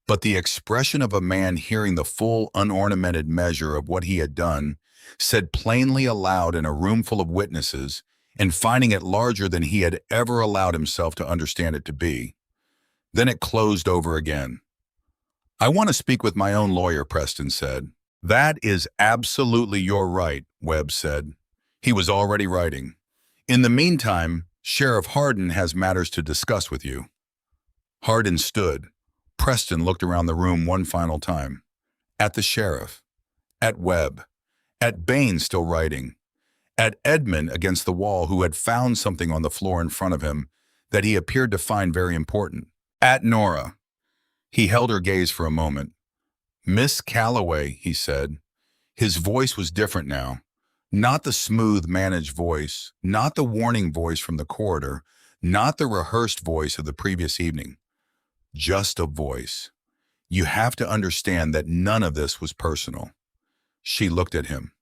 but the expression of a man hearing the full, unornamented measure of what he had done, said plainly aloud in a room full of witnesses, and finding it larger than he had ever allowed himself to understand it to be. Then it closed over again. I want to speak with my own lawyer, Preston said. That is absolutely your right, Webb said. He was already writing. In the meantime, Sheriff Hardin has matters to discuss with you. Hardin stood. Preston looked around the room one final time. At the sheriff. At Webb. At Bain still writing. At Edmund against the wall, who had found something on the floor in front of him that he appeared to find very important. At Norah. He held her gaze for a moment. Miss Callaway, he said. His voice was different now. Not the smooth, managed voice, not the warning voice from the corridor, not the rehearsed voice of the previous evening. Just a voice. You have to understand that none of this was personal. She looked at him.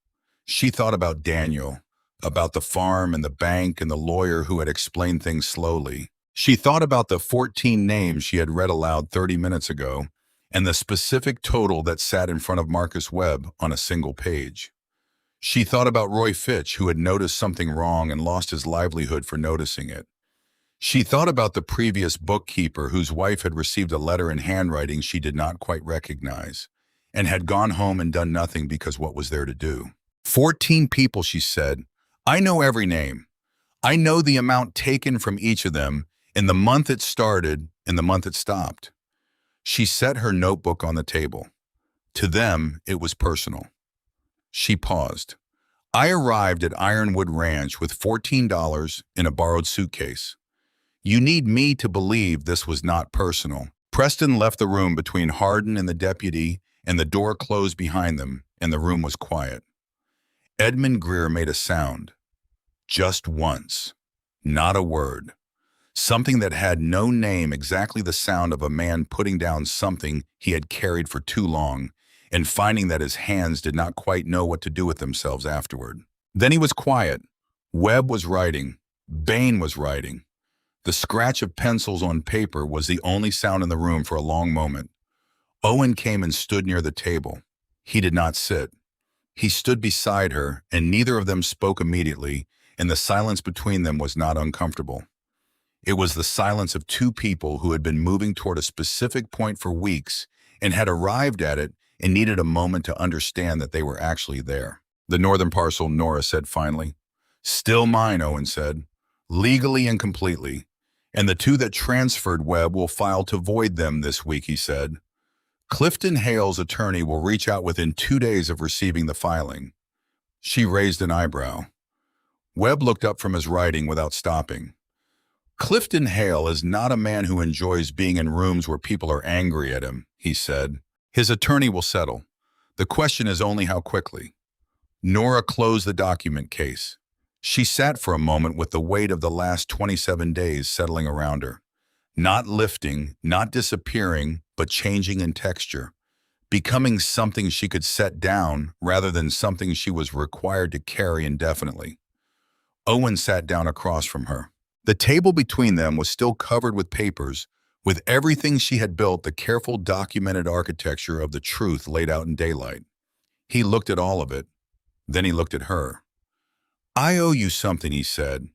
She thought about Daniel, about the farm and the bank and the lawyer who had explained things slowly. She thought about the 14 names she had read aloud 30 minutes ago and the specific total that sat in front of Marcus Webb on a single page. She thought about Roy Fitch, who had noticed something wrong and lost his livelihood for noticing it. She thought about the previous bookkeeper whose wife had received a letter in handwriting she did not quite recognize and had gone home and done nothing because what was there to do? 14 people, she said. I know every name. I know the amount taken from each of them in the month it started and the month it stopped. She set her notebook on the table. To them, it was personal. She paused. I arrived at Ironwood Ranch with $14 in a borrowed suitcase. You need me to believe this was not personal. Preston left the room between Hardin and the deputy, and the door closed behind them, and the room was quiet. Edmund Greer made a sound. Just once. Not a word. Something that had no name, exactly the sound of a man putting down something he had carried for too long and finding that his hands did not quite know what to do with themselves afterward. Then he was quiet. Webb was writing. Bain was writing. The scratch of pencils on paper was the only sound in the room for a long moment. Owen came and stood near the table. He did not sit. He stood beside her, and neither of them spoke immediately, and the silence between them was not uncomfortable. It was the silence of two people who had been moving toward a specific point for weeks and had arrived at it and needed a moment to understand that they were actually there. "The northern parcel," Norah said finally. "Still mine," Owen said. "Legally and completely. And the two that transferred Webb will file to void them this week," he said. "Clifton Hale's attorney will reach out within 2 days of receiving the filing." She raised an eyebrow. Webb looked up from his writing without stopping. "Clifton Hale is not a man who enjoys being in rooms where people are angry at him," he said. "His attorney will settle. The question is only how quickly." Norah closed the document case. She sat for a moment with the weight of the last 27 days settling around her. Not lifting, not disappearing, but changing in texture. Becoming something she could set down rather than something she was required to carry indefinitely. Owen sat down across from her. The table between them was still covered with papers, with everything she had built, the careful documented architecture of the truth laid out in daylight. He looked at all of it. Then he looked at her. "I owe you something," he said.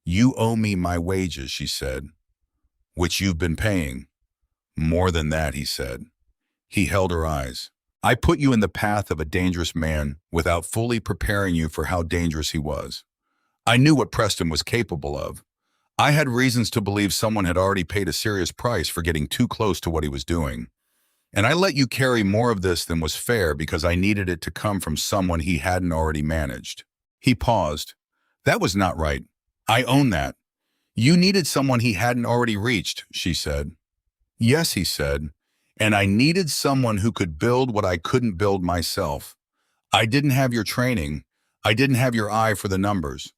"You owe me my wages," she said. "Which you've been paying." "More than that," he said. He held her eyes. "I put you in the path of a dangerous man without fully preparing you for how dangerous he was. I knew what Preston was capable of. I had reasons to believe someone had already paid a serious price for getting too close to what he was doing. And I let you carry more of this than was fair because I needed it to come from someone he hadn't already managed." He paused. "That was not right. I own that." "You needed someone he hadn't already reached," she said. "Yes," he said. "And I needed someone who could build what I couldn't build myself. I didn't have your training. I didn't have your eye for the numbers."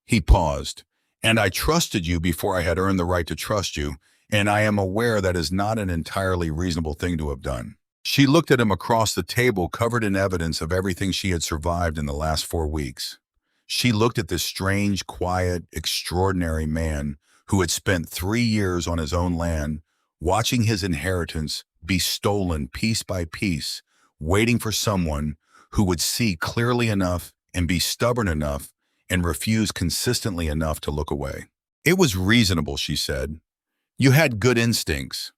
He paused. "And I trusted you before I had earned the right to trust you, and I am aware that is not an entirely reasonable thing to have done." She looked at him across the table, covered in evidence of everything she had survived in the last 4 weeks. She looked at this strange, quiet, extraordinary man who had spent 3 years on his own land, watching his inheritance be stolen piece by piece, waiting for someone who would see clearly enough and be stubborn enough and refuse consistently enough to look away. "It was reasonable," she said. "You had good instincts."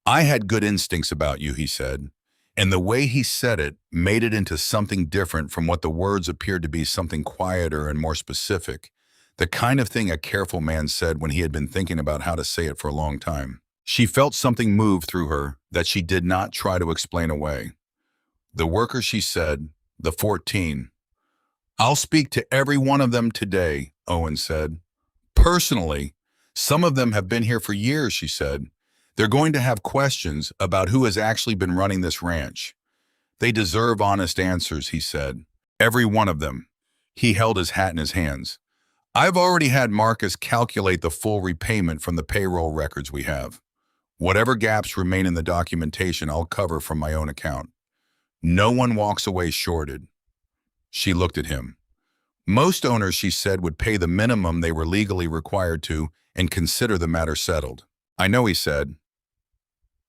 "I had good instincts about you," he said. And the way he said it made it into something different from what the words appeared to be, something quieter and more specific, the kind of thing a careful man said when he had been thinking about how to say it for a long time. She felt something move through her that she did not try to explain away. "The workers," she said, "the 14. I'll speak to every one of them today," Owen said. "Personally, some of them have been here for years," she said. "They're going to have questions about who has actually been running this ranch. They deserve honest answers," he said. "Every one of them." He held his hat in his hands. "I've already had Marcus calculate the full repayment from the payroll records we have. Whatever gaps remain in the documentation, I'll cover from my own account. No one walks away shorted." She looked at him. "Most owners," she said, "would pay the minimum they were legally required to and consider the matter settled." "I know," he said.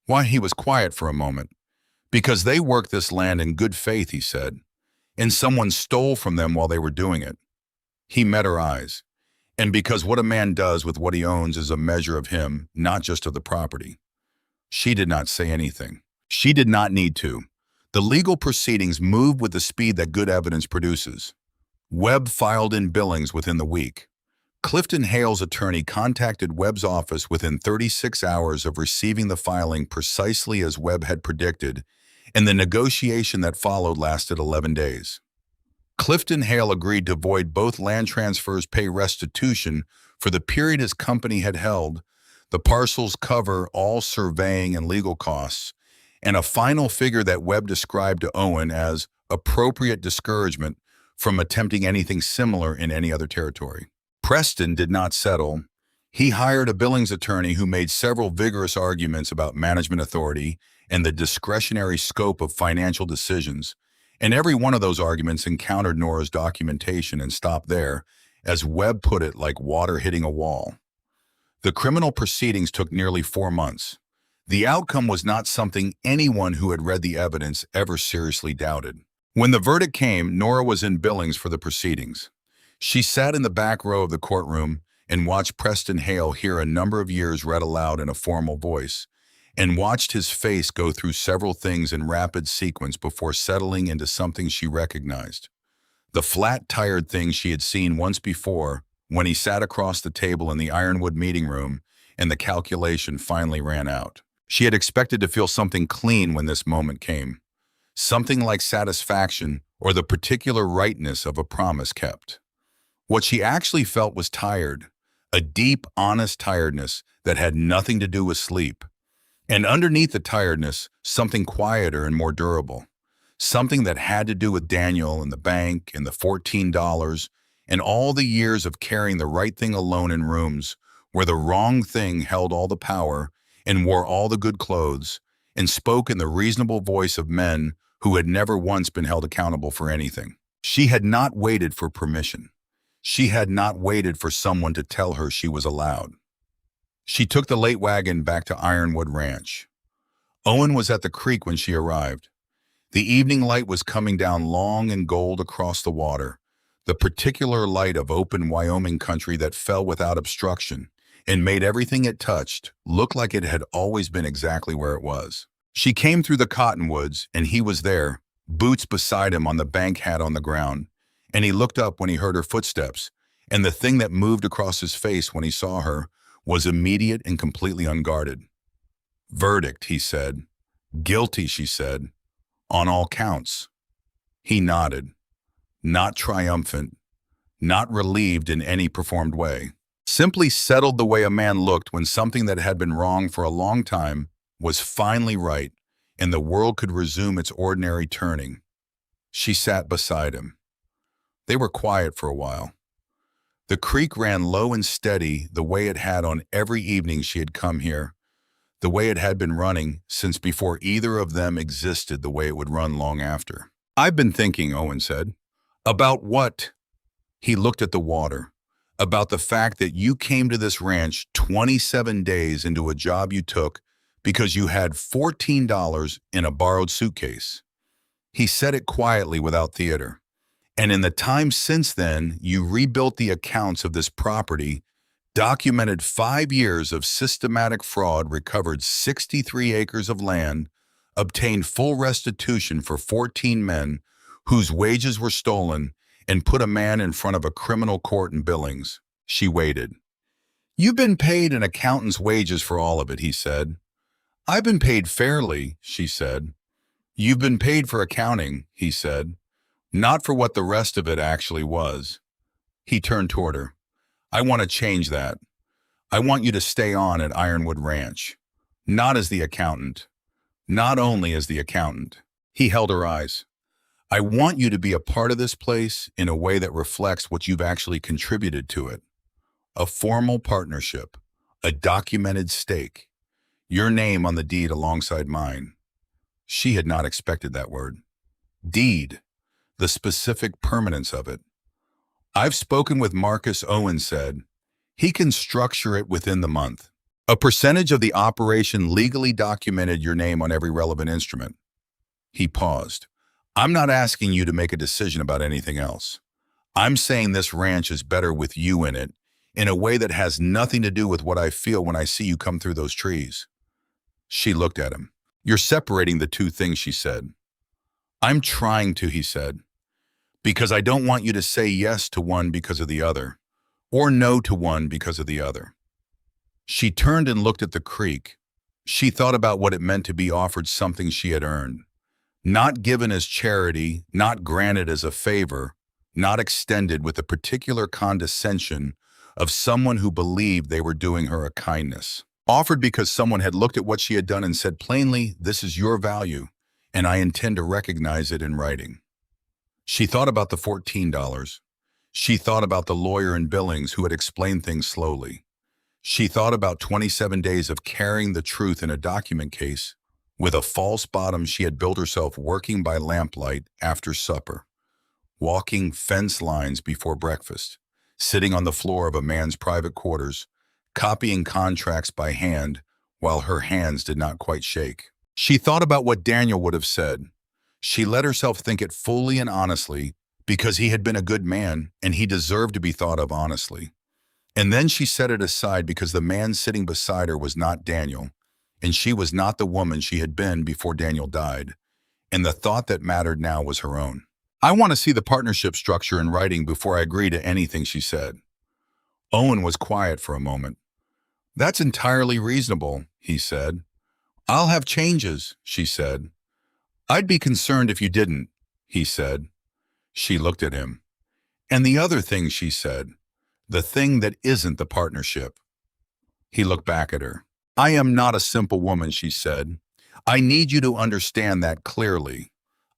Why, he was quiet for a moment. "Because they worked this land in good faith," he said, "and someone stole from them while they were doing it." He met her eyes. "And because what a man does with what he owns is a measure of him, not just of the property." She did not say anything. She did not need to. The legal proceedings moved with the speed that good evidence produces. Webb filed in billings within the week. Clifton Hale's attorney contacted Webb's office within 36 hours of receiving the filing, precisely as Webb had predicted, and the negotiation that followed lasted 11 days. Clifton Hale agreed to void both land transfers, pay restitution for the period his company had held, the parcels cover all surveying and legal costs, and a final figure that Webb described to Owen as appropriate discouragement from attempting anything similar in any other territory. Preston did not settle. He hired a billings attorney who made several vigorous arguments about management authority and the discretionary scope of financial decisions, and every one of those arguments encountered Norah's documentation and stopped there, as Webb put it, like water hitting a wall. The criminal proceedings took nearly 4 months. The outcome was not something anyone who had read the evidence ever seriously doubted. When the verdict came, Norah was in Billings for the proceedings. She sat in the back row of the courtroom and watched Preston Hale hear a number of years read aloud in a formal voice, and watched his face go through several things in rapid sequence before settling into something she recognized. The flat, tired thing she had seen once before when he sat across the table in the Ironwood meeting room and the calculation finally ran out. She had expected to feel something clean when this moment came, something like satisfaction or the particular rightness of a promise kept. What she actually felt was tired, a deep, honest tiredness that had nothing to do with sleep. And underneath the tiredness, something quieter and more durable. Something that had to do with Daniel and the bank and the $14 and all the years of carrying the right thing alone in rooms where the wrong thing held all the power and wore all the good clothes and spoke in the reasonable voice of men who had never once been held accountable for anything. She had not waited for permission. She had not waited for someone to tell her she was allowed. She took the late wagon back to Ironwood Ranch. Owen was at the creek when she arrived. The evening light was coming down long and gold across the water, the particular light of open Wyoming country that fell without obstruction and made everything it touched look like it had always been exactly where it was. She came through the cottonwoods, and he was there, boots beside him on the bank hat on the ground, and he looked up when he heard her footsteps, and the thing that moved across his face when he saw her was immediate and completely unguarded. "Verdict," he said. "Guilty," she said. "On all counts." He nodded, not triumphant, not relieved in any performed way. Simply settled the way a man looked when something that had been wrong for a long time was finally right, and the world could resume its ordinary turning. She sat beside him. They were quiet for a while. The creek ran low and steady the way it had on every evening she had come here, the way it had been running since before either of them existed the way it would run long after. "I've been thinking," Owen said. "About what?" He looked at the water. "About the fact that you came to this ranch 27 days into a job you took because you had $14 in a borrowed suitcase." He said it quietly without theater. "And in the time since then, you rebuilt the accounts of this property, documented 5 years of systematic fraud, recovered 63 acres of land, obtained full restitution for 14 men whose wages were stolen, and put a man in front of a criminal court in Billings." She waited. "You've been paid an accountant's wages for all of it," he said. "I've been paid fairly," she said. "You've been paid for accounting," he said. "Not for what the rest of it actually was." He turned toward her. "I want to change that. I want you to stay on at Ironwood Ranch. Not as the accountant. Not only as the accountant." He held her eyes. "I want you to be a part of this place in a way that reflects what you've actually contributed to it. A formal partnership, a documented stake, your name on the deed alongside mine." She had not expected that word. Deed, the specific permanence of it. "I've spoken with Marcus," Owen said. "He can structure it within the month. A percentage of the operation legally documented your name on every relevant instrument." He paused. "I'm not asking you to make a decision about anything else. I'm saying this ranch is better with you in a way that has nothing to do with what I feel when I see you come through those trees." She looked at him. "You're separating the two things," she said. "I'm trying to," he said, "because I don't want you to say yes to one because of the other, or no to one because of the other." She turned and looked at the creek. She thought about what it meant to be offered something she had earned. Not given as charity, not granted as a favor, not extended with the particular condescension of someone who believed they were doing her a kindness. Offered because someone had looked at what she had done and said plainly, "This is your value, and I intend to recognize it in writing." She thought about the $14. She thought about the lawyer in Billings who had explained things slowly. She thought about 27 days of carrying the truth in a document case with a false bottom she had built herself working by lamplight after supper, walking fence lines before breakfast, sitting on the floor of a man's private quarters, copying contracts by hand while her hands did not quite shake. She thought about what Daniel would have said. She let herself think it fully and honestly because he had been a good man and he deserved to be thought of honestly. And then she set it aside because the man sitting beside her was not Daniel, and she was not the woman she had been before Daniel died, and the thought that mattered now was her own. I want to see the partnership structure in writing before I agree to anything, she said. Owen was quiet for a moment. That's entirely reasonable, he said. I'll have changes, she said. I'd be concerned if you didn't, he said. She looked at him. And the other thing, she said, the thing that isn't the partnership. He looked back at her. I am not a simple woman, she said. I need you to understand that clearly.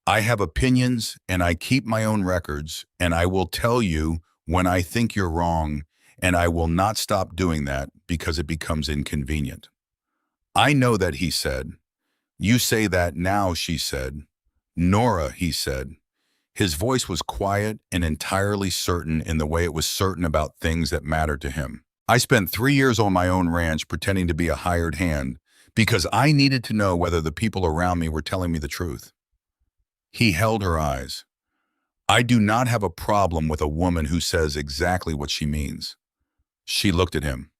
I have opinions and I keep my own records, and I will tell you when I think you're wrong, and I will not stop doing that because it becomes inconvenient. I know that, he said. You say that now, she said. Norah, he said. His voice was quiet and entirely certain in the way it was certain about things that mattered to him. I spent 3 years on my own ranch pretending to be a hired hand because I needed to know whether the people around me were telling me the truth. He held her eyes. I do not have a problem with a woman who says exactly what she means. She looked at him.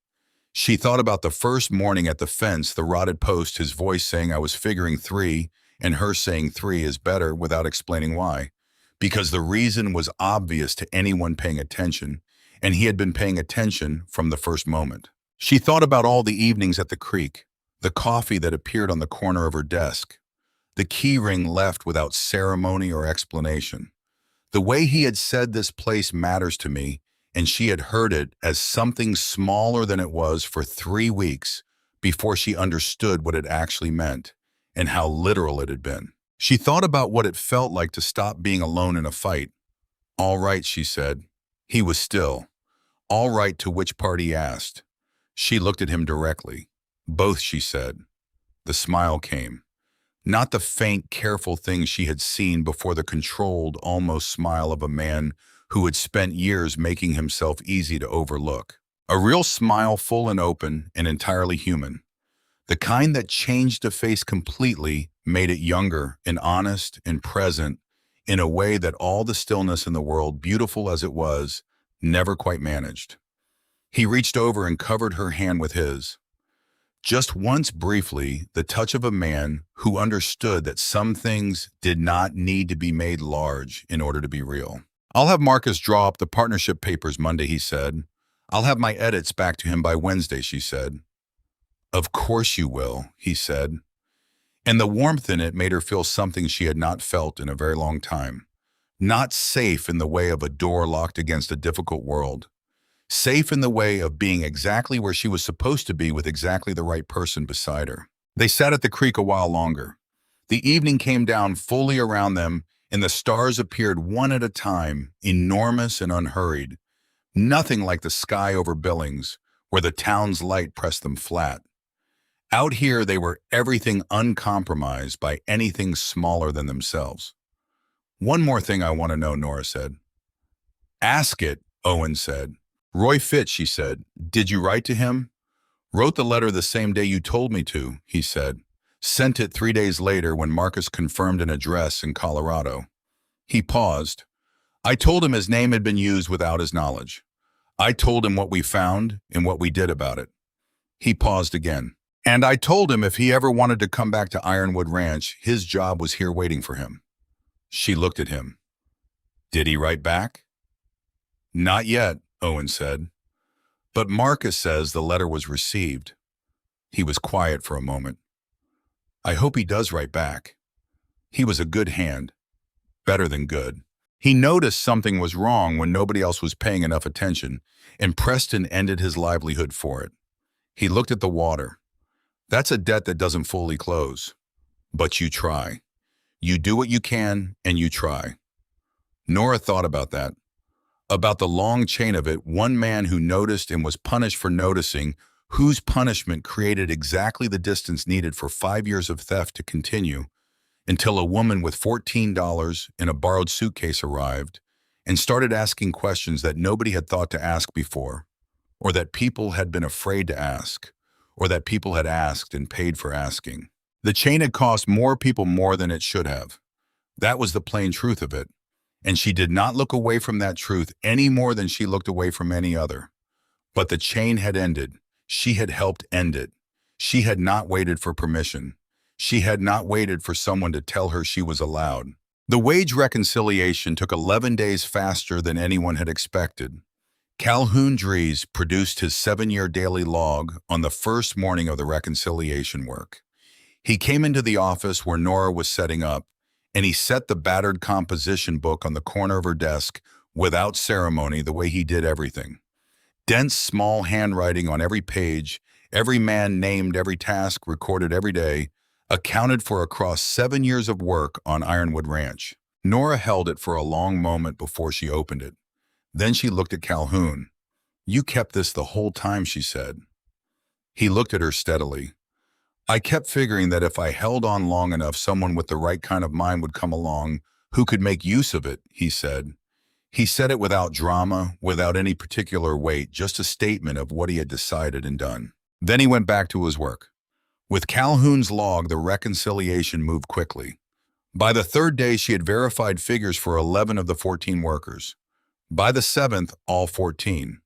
She thought about the first morning at the fence, the rotted post, his voice saying I was figuring 3, and her saying 3 is better without explaining why. Because the reason was obvious to anyone paying attention, and he had been paying attention from the first moment. She thought about all the evenings at the creek, the coffee that appeared on the corner of her desk, the key ring left without ceremony or explanation. The way he had said this place matters to me, and she had heard it as something smaller than it was for 3 weeks before she understood what it actually meant and how literal it had been. She thought about what it felt like to stop being alone in a fight. All right, she said. He was still. All right, to which part, he asked. She looked at him directly. Both, she said. The smile came. Not the faint, careful thing she had seen before, the controlled, almost smile of a man who had spent years making himself easy to overlook. A real smile, full and open and entirely human. The kind that changed a face completely, made it younger and honest and present in a way that all the stillness in the world, beautiful as it was, never quite managed. He reached over and covered her hand with his. Just once briefly, the touch of a man who understood that some things did not need to be made large in order to be real. I'll have Marcus draw up the partnership papers Monday, he said. I'll have my edits back to him by Wednesday, she said. Of course you will, he said. And the warmth in it made her feel something she had not felt in a very long time. Not safe in the way of a door locked against a difficult world. Safe in the way of being exactly where she was supposed to be with exactly the right person beside her. They sat at the creek a while longer. The evening came down fully around them, and the stars appeared one at a time, enormous and unhurried. Nothing like the sky over Billings, where the town's light pressed them flat. Out here, they were everything uncompromised by anything smaller than themselves. One more thing I want to know, Norah said. Ask it, Owen said. Roy Fitch, she said. Did you write to him? Wrote the letter the same day you told me to, he said. Sent it 3 days later when Marcus confirmed an address in Colorado. He paused. I told him his name had been used without his knowledge. I told him what we found and what we did about it. He paused again. And I told him if he ever wanted to come back to Ironwood Ranch, his job was here waiting for him. She looked at him. Did he write back? Not yet, Owen said. But Marcus says the letter was received. He was quiet for a moment. I hope he does write back. He was a good hand. Better than good. He noticed something was wrong when nobody else was paying enough attention, and Preston ended his livelihood for it. He looked at the water. That's a debt that doesn't fully close. But you try. You do what you can, and you try. Norah thought about that. About the long chain of it, one man who noticed and was punished for noticing, whose punishment created exactly the distance needed for 5 years of theft to continue, until a woman with $14 in a borrowed suitcase arrived and started asking questions that nobody had thought to ask before, or that people had been afraid to ask, or that people had asked and paid for asking. The chain had cost more people more than it should have. That was the plain truth of it. And she did not look away from that truth any more than she looked away from any other. But the chain had ended. She had helped end it. She had not waited for permission. She had not waited for someone to tell her she was allowed. The wage reconciliation took 11 days faster than anyone had expected. Calhoun Dries produced his 7-year daily log on the first morning of the reconciliation work. He came into the office where Norah was setting up, and he set the battered composition book on the corner of her desk without ceremony the way he did everything. Dense, small handwriting on every page, every man named, every task recorded every day, accounted for across 7 years of work on Ironwood Ranch. Norah held it for a long moment before she opened it. Then she looked at Calhoun. "You kept this the whole time," she said. He looked at her steadily. "I kept figuring that if I held on long enough, someone with the right kind of mind would come along who could make use of it," he said. He said it without drama, without any particular weight, just a statement of what he had decided and done. Then he went back to his work. With Calhoun's log, the reconciliation moved quickly. By the 3rd day, she had verified figures for 11 of the 14 workers. By the 7th, all 14.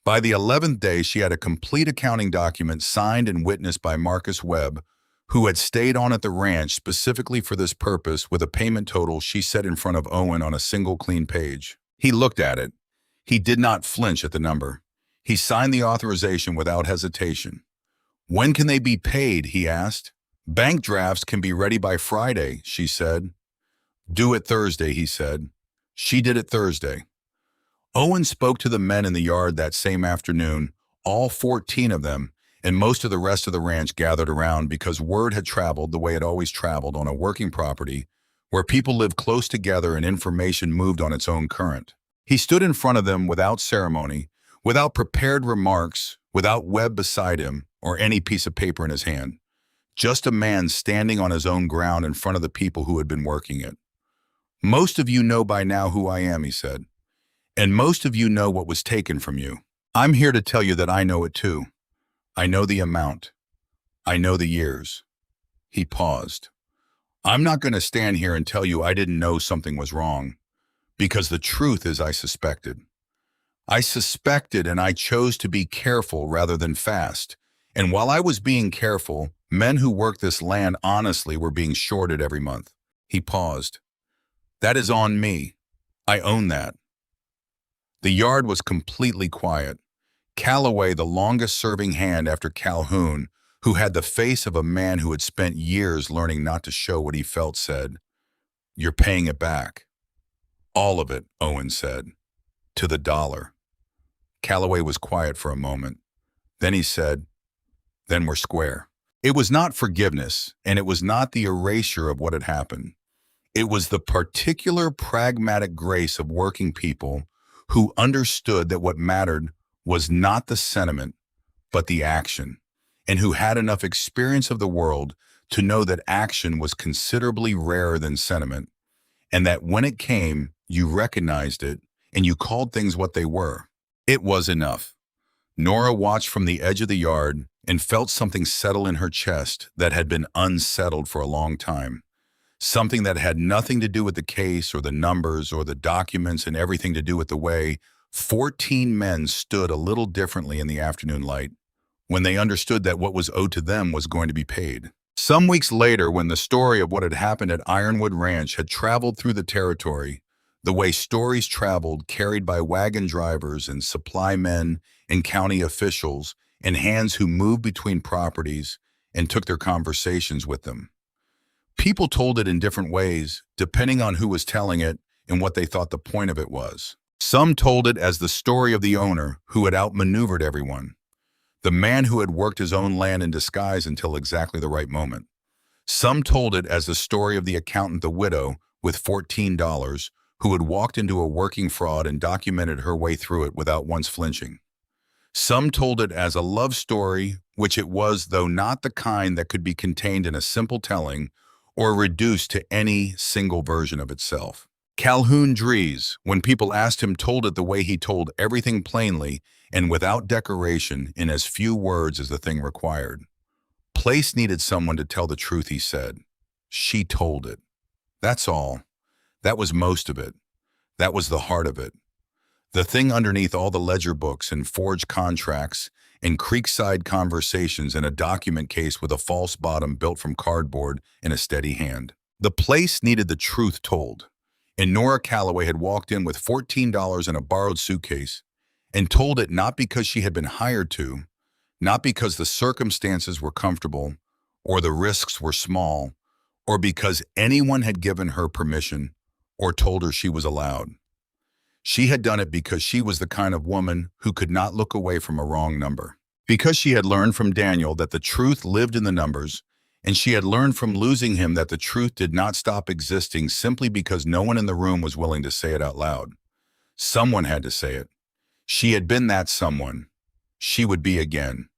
By the 11th day, she had a complete accounting document signed and witnessed by Marcus Webb, who had stayed on at the ranch specifically for this purpose, with a payment total she set in front of Owen on a single clean page. He looked at it. He did not flinch at the number. He signed the authorization without hesitation. "When can they be paid?" he asked. "Bank drafts can be ready by Friday," she said. "Do it Thursday," he said. She did it Thursday. Owen spoke to the men in the yard that same afternoon, all 14 of them, and most of the rest of the ranch gathered around because word had traveled the way it always traveled on a working property where people lived close together and information moved on its own current. He stood in front of them without ceremony, without prepared remarks, without Webb beside him or any piece of paper in his hand. Just a man standing on his own ground in front of the people who had been working it. "Most of you know by now who I am," he said. "And most of you know what was taken from you. I'm here to tell you that I know it too. I know the amount. I know the years." He paused. "I'm not going to stand here and tell you I didn't know something was wrong, because the truth is I suspected. I suspected, and I chose to be careful rather than fast. And while I was being careful, men who work this land honestly were being shorted every month." He paused. "That is on me. I own that." The yard was completely quiet. Callaway, the longest-serving hand after Calhoun, who had the face of a man who had spent years learning not to show what he felt, said, "You're paying it back." "All of it," Owen said. "To the dollar." Callaway was quiet for a moment. Then he said, "Then we're square." It was not forgiveness, and it was not the erasure of what had happened. It was the particular pragmatic grace of working people who understood that what mattered was not the sentiment, but the action, and who had enough experience of the world to know that action was considerably rarer than sentiment, and that when it came, you recognized it, and you called things what they were. It was enough. Norah watched from the edge of the yard and felt something settle in her chest that had been unsettled for a long time. Something that had nothing to do with the case or the numbers or the documents, and everything to do with the way 14 men stood a little differently in the afternoon light when they understood that what was owed to them was going to be paid. Some weeks later, when the story of what had happened at Ironwood Ranch had traveled through the territory, the way stories traveled, carried by wagon drivers and supply men and county officials and hands who moved between properties and took their conversations with them. People told it in different ways, depending on who was telling it and what they thought the point of it was. Some told it as the story of the owner who had outmaneuvered everyone, the man who had worked his own land in disguise until exactly the right moment. Some told it as the story of the accountant, the widow, with $14, who had walked into a working fraud and documented her way through it without once flinching. Some told it as a love story, which it was, though not the kind that could be contained in a simple telling or reduced to any single version of itself. Calhoun Dries, when people asked him, told it the way he told everything plainly and without decoration in as few words as the thing required. Place needed someone to tell the truth, he said. She told it. That's all. That was most of it. That was the heart of it. The thing underneath all the ledger books and forged contracts and creekside conversations in a document case with a false bottom built from cardboard in a steady hand. The place needed the truth told. And Norah Callaway had walked in with $14 in a borrowed suitcase and told it not because she had been hired to, not because the circumstances were comfortable or the risks were small, or because anyone had given her permission or told her she was allowed. She had done it because she was the kind of woman who could not look away from a wrong number. Because she had learned from Daniel that the truth lived in the numbers, and she had learned from losing him that the truth did not stop existing simply because no one in the room was willing to say it out loud. Someone had to say it. She had been that someone. She would be again.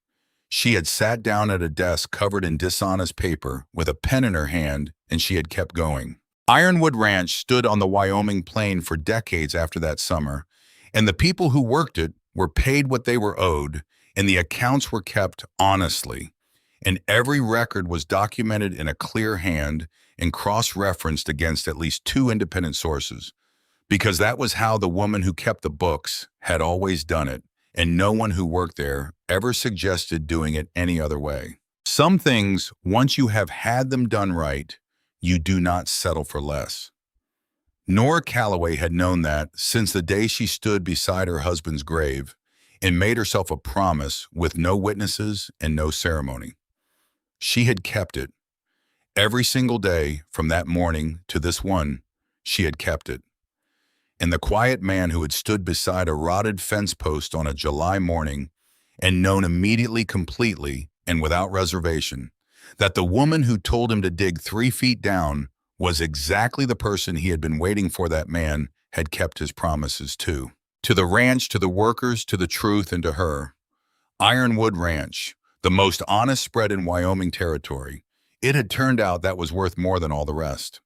She had sat down at a desk covered in dishonest paper with a pen in her hand, and she had kept going. Ironwood Ranch stood on the Wyoming plain for decades after that summer, and the people who worked it were paid what they were owed, and the accounts were kept honestly, and every record was documented in a clear hand and cross-referenced against at least 2 independent sources, because that was how the woman who kept the books had always done it, and no one who worked there ever suggested doing it any other way. Some things, once you have had them done right, you do not settle for less. Norah Callaway had known that since the day she stood beside her husband's grave and made herself a promise with no witnesses and no ceremony. She had kept it. Every single day from that morning to this one, she had kept it. And the quiet man who had stood beside a rotted fence post on a July morning and known immediately, completely, and without reservation, that the woman who told him to dig 3 feet down was exactly the person he had been waiting for, that man had kept his promises too. To the ranch, to the workers, to the truth, and to her. Ironwood Ranch, the most honest spread in Wyoming territory. It had turned out that was worth more than all the rest.